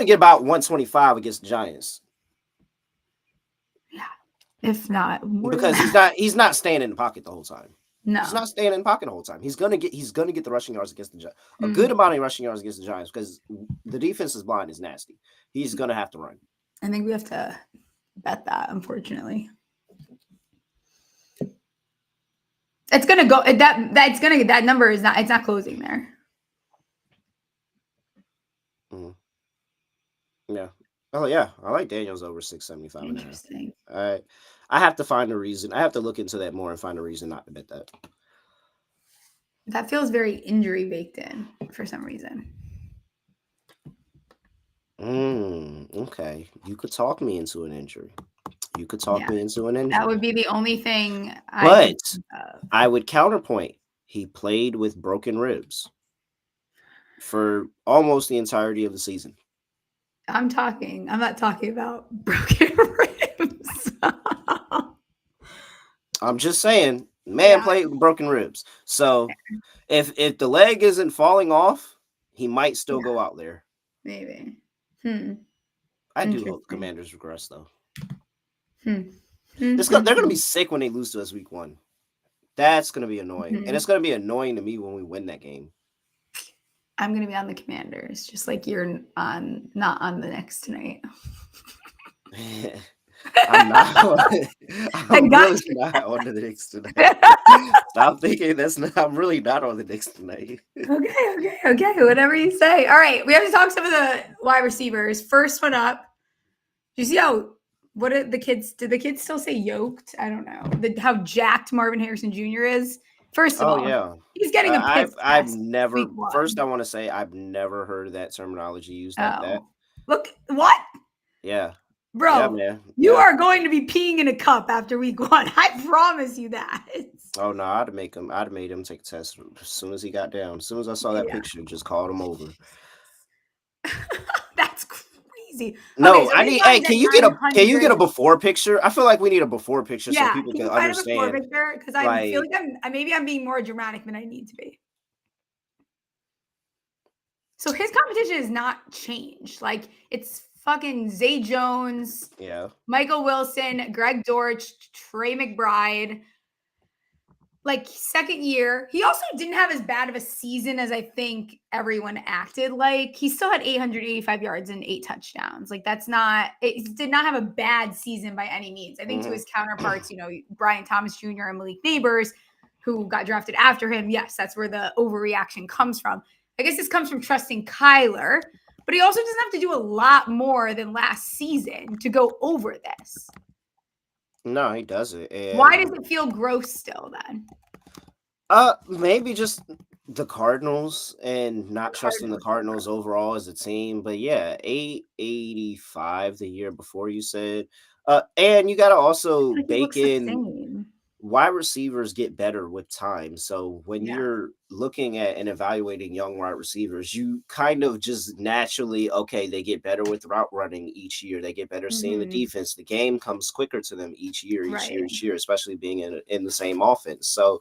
get about 125 against the Giants. Yeah, if not more, because he's not staying in the pocket the whole time. No, he's not staying in the pocket the whole time. He's gonna get the rushing yards against the Giants. A good amount of rushing yards against the Giants because the defense's line is nasty. He's gonna have to run. I think we have to bet that, unfortunately. It's gonna go that number is not, it's not closing there. Yeah. Oh yeah. I like Daniels over 675. Interesting. All right. I have to find a reason. I have to look into that more and find a reason not to bet that. That feels very injury baked in for some reason. Okay. You could talk me into an injury. That would be the only thing. I would counterpoint. He played with broken ribs for almost the entirety of the season. I'm not talking about broken ribs. I'm just saying, man played with broken ribs. So if the leg isn't falling off, he might still go out there. Maybe. I do hope the Commanders regress, though. They're going to be sick when they lose to us week 1. That's going to be annoying. And it's going to be annoying to me when we win that game. I'm going to be on the Commanders, just like you're not on the next tonight. I'm not. I'm really not on the Knicks tonight. Stop thinking I'm really not on the Knicks tonight. Okay. Whatever you say. All right, we have to talk some of the wide receivers. First one up. Do you see what did the kids still say yoked? I don't know. How jacked Marvin Harrison Jr. is. First of all, he's getting a piss. I've never. First, I want to say I've never heard that terminology used like that. Look, what? Yeah. Bro, Yeah, man. you Yeah. are going to be peeing in a cup after week 1. I promise you that. Oh no, I'd have made him take a test as soon as he got down. As soon as I saw that Yeah. picture, just called him over. That's crazy. No, Okay, so I his need. Hey, line's can at you get a 900. before picture? I feel like we need a before picture so Yeah, people can can you find a before understand. picture? Because I feel like I'm being more dramatic than I need to be. So his competition has not changed. Like it's fucking Zay Jones, Yeah. Michael Wilson, Greg Dortch, Trey McBride. Like second year, he also didn't have as bad of a season as I think everyone acted like. He still had 885 yards and 8 touchdowns. Like that's not, it did not have a bad season by any means. I think to his counterparts, Brian Thomas Jr. and Malik Nabers, who got drafted after him. Yes, that's where the overreaction comes from. I guess this comes from trusting Kyler, but he also doesn't have to do a lot more than last season to go over this. No, he doesn't. And why does it feel gross still then? Maybe just the Cardinals and not trusting the Cardinals overall as a team. But yeah, 885 the year before you said. And you got to also bake in wide receivers get better with time. So when you're looking at and evaluating young wide receivers, you kind of just naturally, okay, they get better with route running each year. They get better seeing the defense. The game comes quicker to them each year, especially being in the same offense. So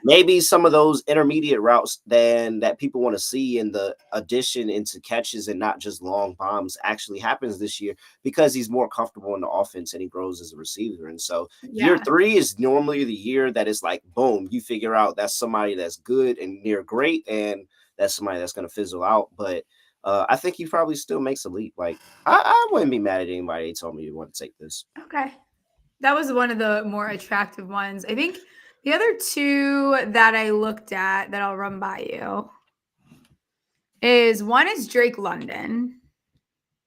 maybe some of those intermediate routes that people want to see in the addition into catches and not just long bombs actually happens this year because he's more comfortable in the offense and he grows as a receiver. And so year 3 is normally the year that is like, boom, you figure out that's somebody that's good and near great, and that's somebody that's going to fizzle out. But I think he probably still makes a leap. Like, I wouldn't be mad at anybody they told me you want to take this. Okay. That was one of the more attractive ones. I think the other two that I looked at that I'll run by you is one is Drake London.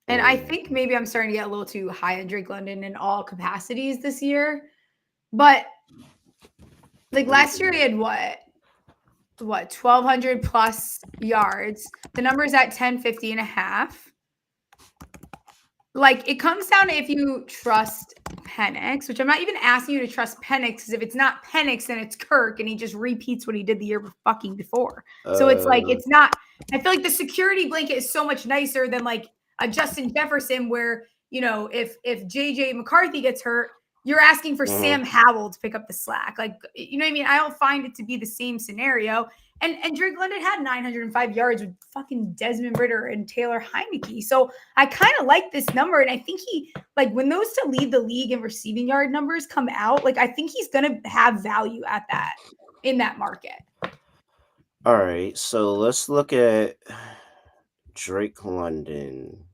And I think maybe I'm starting to get a little too high on Drake London in all capacities this year. But like last year he had what 1,200 plus yards. The number's at 1050 and a half. Like it comes down to if you trust Penix, which I'm not even asking you to trust Penix, because if it's not Penix, then it's Kirk, and he just repeats what he did the year fucking before. So it's like it's not. I feel like the security blanket is so much nicer than like a Justin Jefferson, where if JJ McCarthy gets hurt, you're asking for Sam Howell to pick up the slack. Like, you know what I mean? I don't find it to be the same scenario. And Drake London had 905 yards with fucking Desmond Ridder and Taylor Heineke. So I kind of like this number. And I think he, like, when those to lead the league in receiving yard numbers come out, like, I think he's going to have value at that, in that market. All right. So let's look at Drake London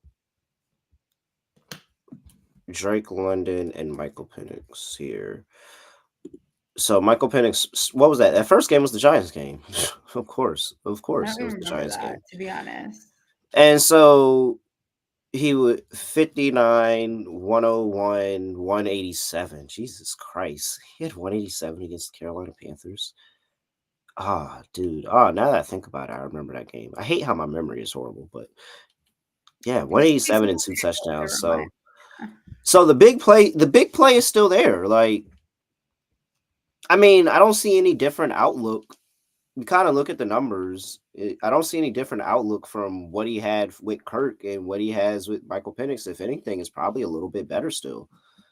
and Michael Penix here. So Michael Penix, what was that? That first game was the Giants game. Of course, it was the Giants game. To be honest. And so he would 59, 101, 187. Jesus Christ. He had 187 against the Carolina Panthers. Dude. Now that I think about it, I remember that game. I hate how my memory is horrible, but yeah, 187 and 2 touchdowns. So the big play is still there. Like, I mean, I don't see any different outlook. We kind of look at the numbers. I don't see any different outlook from what he had with Kirk and what he has with Michael Penix. If anything, it's probably a little bit better still.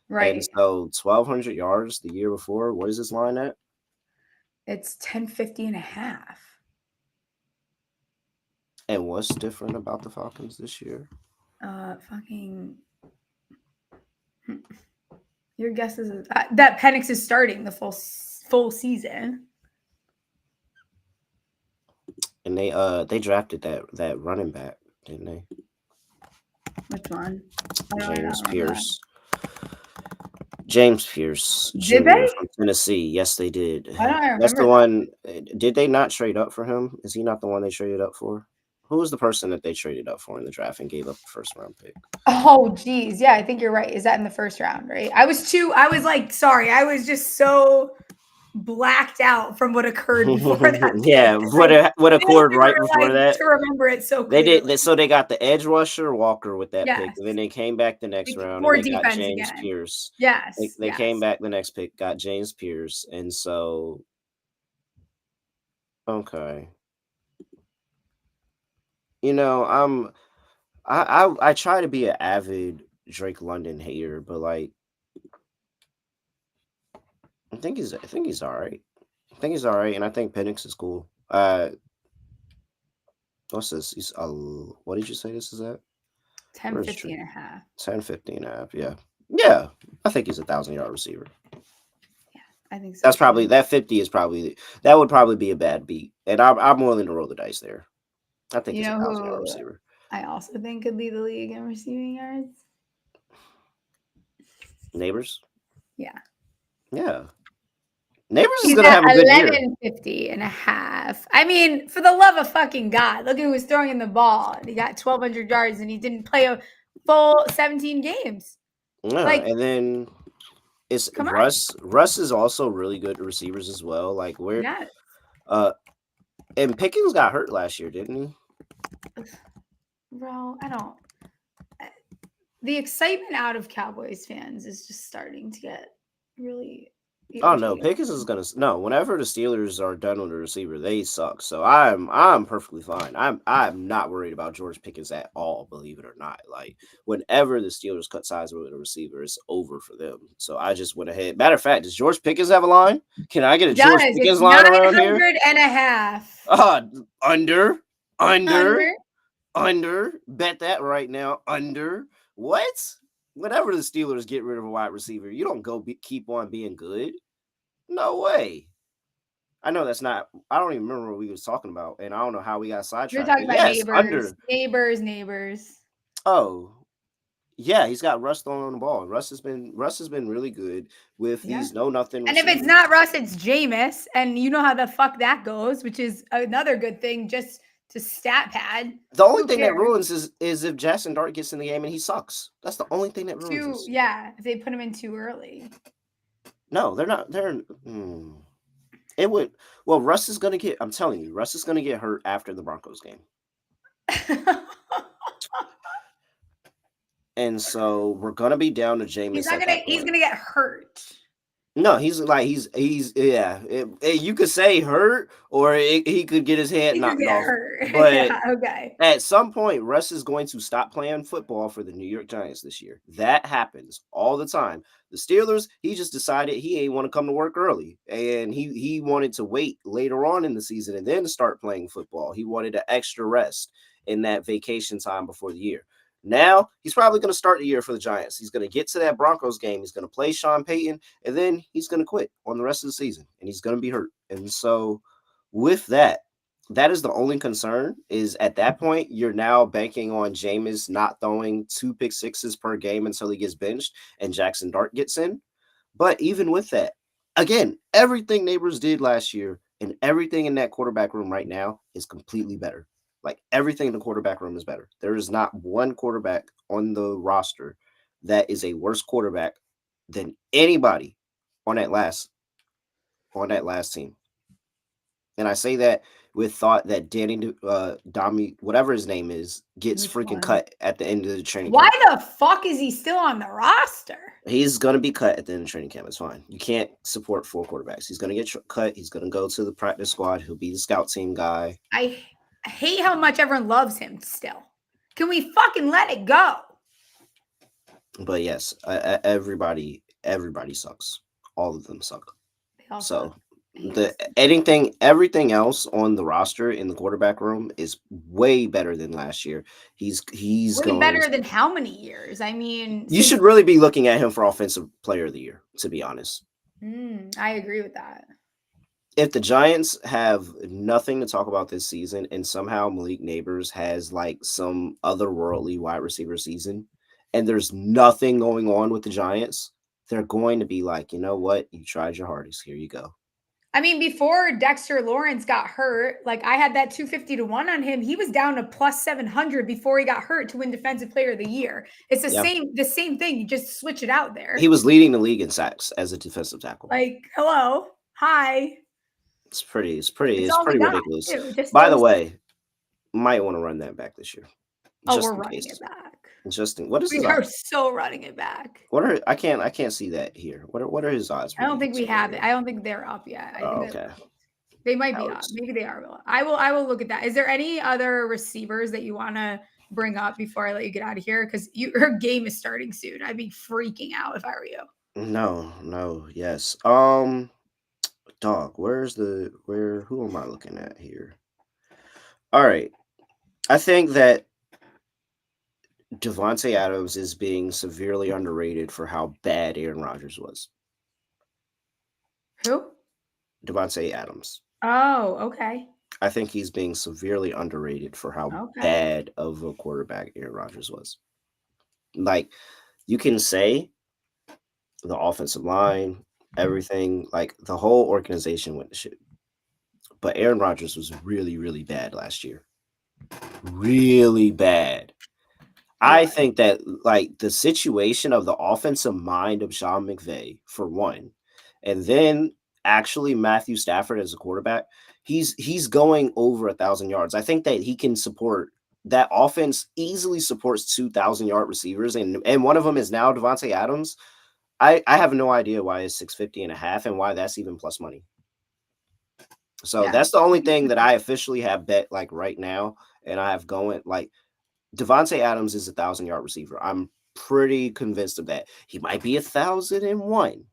Right. And so 1,200 yards the year before. What is this line at? It's 1050 and a half. And what's different about the Falcons this year? Your guess is that Penix is starting the full season. And they drafted that running back, didn't they? Which one? James Pierce Jr. from Tennessee. Yes, they did. I don't remember. That's the one. Did they not trade up for him? Is he not the one they traded up for? Who was the person that they traded up for in the draft and gave up the first round pick? Oh, geez. Yeah, I think you're right. Is that in the first round, right? I was just so blacked out from what occurred before that. Yeah, what occurred right before that. To remember it so They clearly. did. So they got the edge rusher Walker with that pick, Yes. and then they came back the next round More and they got defense James again. Pierce. Yes. They came back the next pick, got James Pierce, and so okay. You know, I try to be an avid Drake London hater, but like I think he's all right. I think he's all right, and I think Penix is cool. What's this? He's what did you say this is at? 10-50 and a half. 10-50 and a half, yeah. Yeah. I think he's a 1,000-yard receiver. Yeah, I think so. That's probably that 50 is probably that would probably be a bad beat. And I'm willing to roll the dice there. I think he's a 1,000-yard receiver. I also think could lead the league in receiving yards. Neighbors? Yeah. Yeah. Neighbors is gonna have a good year. 11.50 and a half. I mean, for the love of fucking God, look who was throwing in the ball. He got 1,200 yards and he didn't play a full 17 games. Yeah, like, and then it's Russ. Russ is also really good at receivers as well. Like and Pickens got hurt last year, didn't he? Bro, the excitement out of Cowboys fans is just starting to get really. Oh no, Pickens is gonna whenever the Steelers are done with the receiver, they suck. So I'm perfectly fine. I'm not worried about George Pickens at all, believe it or not. Like whenever the Steelers cut size with a receiver, it's over for them. So I just went ahead. Matter of fact, does George Pickens have a line? Can I get a George Pickens line around here? 900 and a half. Under. Bet that right now. Under. What? Whenever the Steelers get rid of a wide receiver, you don't keep on being good. No way. I know that's not. I don't even remember what we was talking about, and I don't know how we got sidetracked. You're talking about neighbors. Oh, yeah, he's got Russ throwing on the ball. Russ has been really good with these nothing. And if it's not Russ, it's Jameis, and you know how the fuck that goes, which is another good thing. Just to stat pad. The only thing that ruins is if Jackson Dart gets in the game and he sucks. That's the only thing that ruins. If they put him in too early. No, they're not. It would. Well, Russ is gonna get. I'm telling you, Russ is gonna get hurt after the Broncos game. And so we're gonna be down to Jameis. He's gonna get hurt. No, he's yeah. You could say hurt, or he could get his head knocked off. Hurt. But okay. At some point, Russ is going to stop playing football for the New York Giants this year. That happens all the time. The Steelers, he just decided he ain't want to come to work early, and he wanted to wait later on in the season and then start playing football. He wanted an extra rest in that vacation time before the year. Now, he's probably going to start the year for the Giants. He's going to get to that Broncos game. He's going to play Sean Payton, and then he's going to quit on the rest of the season, and he's going to be hurt. And so with that is the only concern is at that point, you're now banking on Jameis not throwing 2 pick sixes per game until he gets benched and Jackson Dart gets in. But even with that, again, everything Neighbors did last year and everything in that quarterback room right now is completely better. Like everything in the quarterback room is better. There is not one quarterback on the roster that is a worse quarterback than anybody on that last team. And I say that with thought that Danny Domi, whatever his name is, gets freaking cut at the end of the training camp. Why the fuck is he still on the roster? He's going to be cut at the end of training camp. It's fine. You can't support 4 quarterbacks. He's going to get cut. He's going to go to the practice squad. He'll be the scout team guy. I hate how much everyone loves him still. Can we fucking let it go? But yes, everybody sucks. All of them suck. So everything else on the roster in the quarterback room is way better than last year. He's way better than how many years? I mean, you should really be looking at him for offensive player of the year, to be honest. I agree with that. If the Giants have nothing to talk about this season and somehow Malik Nabers has like some otherworldly wide receiver season and there's nothing going on with the Giants, they're going to be like, you know what? You tried your hardest. Here you go. I mean, before Dexter Lawrence got hurt, like I had that 250 to 1 on him. He was down to plus 700 before he got hurt to win Defensive Player of the Year. It's the same thing. You just switch it out there. He was leading the league in sacks as a defensive tackle. Like, hello. Hi. It's pretty It's all we got, ridiculous. too. Just By the those- way, might want to run that back this year. Oh, Just we're in running case. it back. What is We his are odds? so running it back. I can't see that here. What are his odds? I don't think we have it. I don't think they're up yet. I think okay. they might be up. Alex. Maybe they are. I will look at that. Is there any other receivers that you want to bring up before I let you get out of here? Because her game is starting soon. I'd be freaking out if I were you. No, yes. Dog, who am I looking at here? All right. I think that Davante Adams is being severely underrated for how bad Aaron Rodgers was. Who? Davante Adams. Oh, okay. I think he's being severely underrated for how bad of a quarterback Aaron Rodgers was. Like, you can say the offensive line, everything, like the whole organization went to shit. But Aaron Rodgers was really, really bad last year. Really bad. I think that like the situation of the offensive mind of Sean McVay, for one, and then actually Matthew Stafford as a quarterback, he's going over 1,000 yards. I think that he can support that offense easily supports 2,000-yard receivers, and one of them is now Davante Adams. I have no idea why it's 650.5 and why that's even plus money. So that's the only thing that I officially have bet like right now, and I have going like Davante Adams is 1,000-yard receiver. I'm pretty convinced of that. He might be 1,001.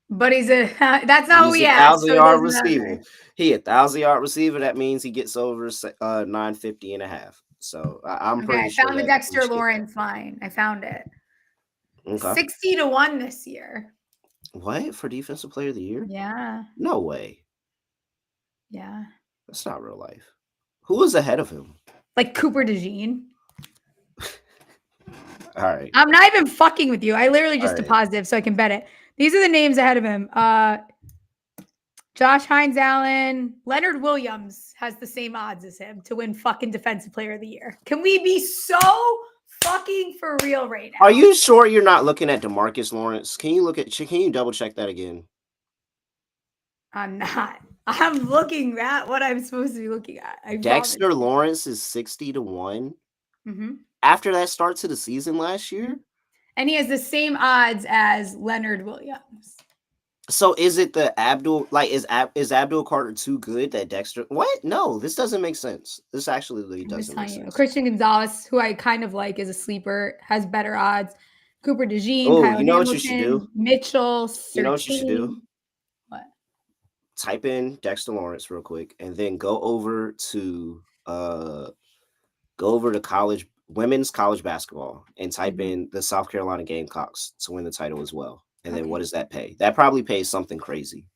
But that's not who we have. have. 1,000-yard receiver. He 1,000-yard receiver. That means he gets over 950.5. So I'm pretty sure. I found the Dexter Lawrence line. I found it. Okay. 60-1 this year. What for defensive player of the year? Yeah. No way. Yeah. That's not real life. Who was ahead of him? Like Cooper DeJean. All right. I'm not even fucking with you. I literally just positive so I can bet it. These are the names ahead of him. Josh Hines Allen, Leonard Williams has the same odds as him to win fucking Defensive Player of the Year. Can we be so fucking for real right now? Are you sure you're not looking at DeMarcus Lawrence? Can you double check that again? I'm not. I'm looking at what I'm supposed to be looking at. Dexter Lawrence is 60-1. Mm-hmm. After that start to the season last year? And he has the same odds as Leonard Williams. So is it the Abdul, like, is Abdul Carter too good that Dexter? What? No, this doesn't make sense. This actually really doesn't make sense. Christian Gonzalez, who I kind of like as a sleeper, has better odds. Cooper DeJean, Kyle Hamilton, what you should do? Mitchell, You know what you should do? What? Type in Dexter Lawrence real quick, and then go over to women's college basketball, and type in the South Carolina Gamecocks to win the title as well. And then what does that pay? That probably pays something crazy.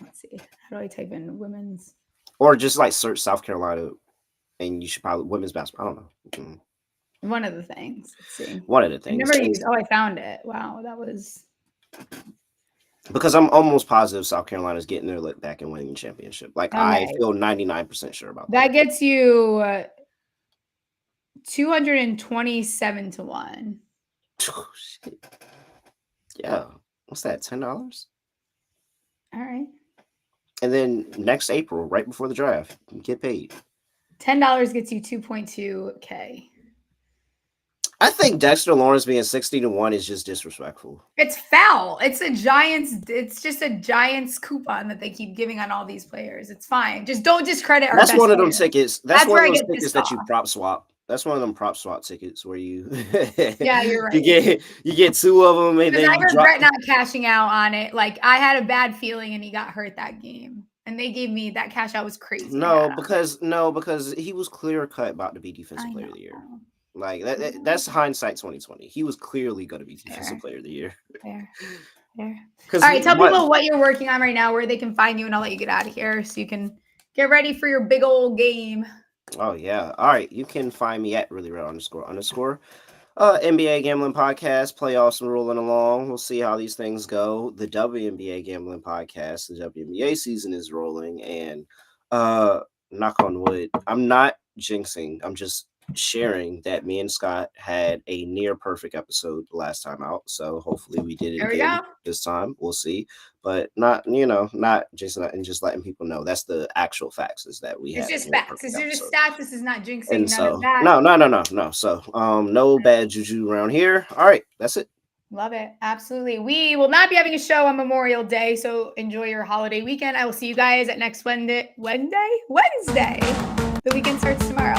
Let's see. How do I type in women's? Or just like search South Carolina, and you should probably women's basketball. I don't know. Mm-hmm. One of the things. Let's see. One of the things. I found it. Wow, that was. Because I'm almost positive South Carolina's getting their lick back and winning the championship. Like I feel 99% sure about that. That gets you 227-1. Oh, shit. Yeah. What's that? $10? All right. And then next April, right before the draft, you get paid. $10 gets you 2.2K. I think Dexter Lawrence being 60-1 is just disrespectful. It's foul. It's just a Giants coupon that they keep giving on all these players. It's fine. Just don't discredit our That's one of them player. tickets. That's one of those tickets that you prop swap. That's one of them prop swap tickets where you yeah, you're right. You get two of them and then I regret not cashing out on it. Like I had a bad feeling and he got hurt that game. And they gave me that cash out was crazy. Because he was clear cut about to be defensive player of the year. Like that's hindsight 2020. He was clearly going to be defensive player of the year. Fair. All right, tell people what you're working on right now, where they can find you, and I'll let you get out of here so you can get ready for your big old game. Oh yeah. All right. You can find me at @reallyred__. NBA gambling podcast, playoffs and rolling along. We'll see how these things go. The WNBA gambling podcast, the WNBA season is rolling, and knock on wood, I'm not jinxing. I'm just sharing that me and Scott had a near perfect episode the last time out. So hopefully we did it There we again go. this time. We'll see, but not just letting people know. That's the actual facts is that we It's had just a near facts. perfect It's just episode. stats. This is not jinxing. And None so of that. no. So no bad juju around here. All right, that's it. Love it. Absolutely. We will not be having a show on Memorial Day, so enjoy your holiday weekend. I will see you guys at next Wednesday. The weekend starts tomorrow.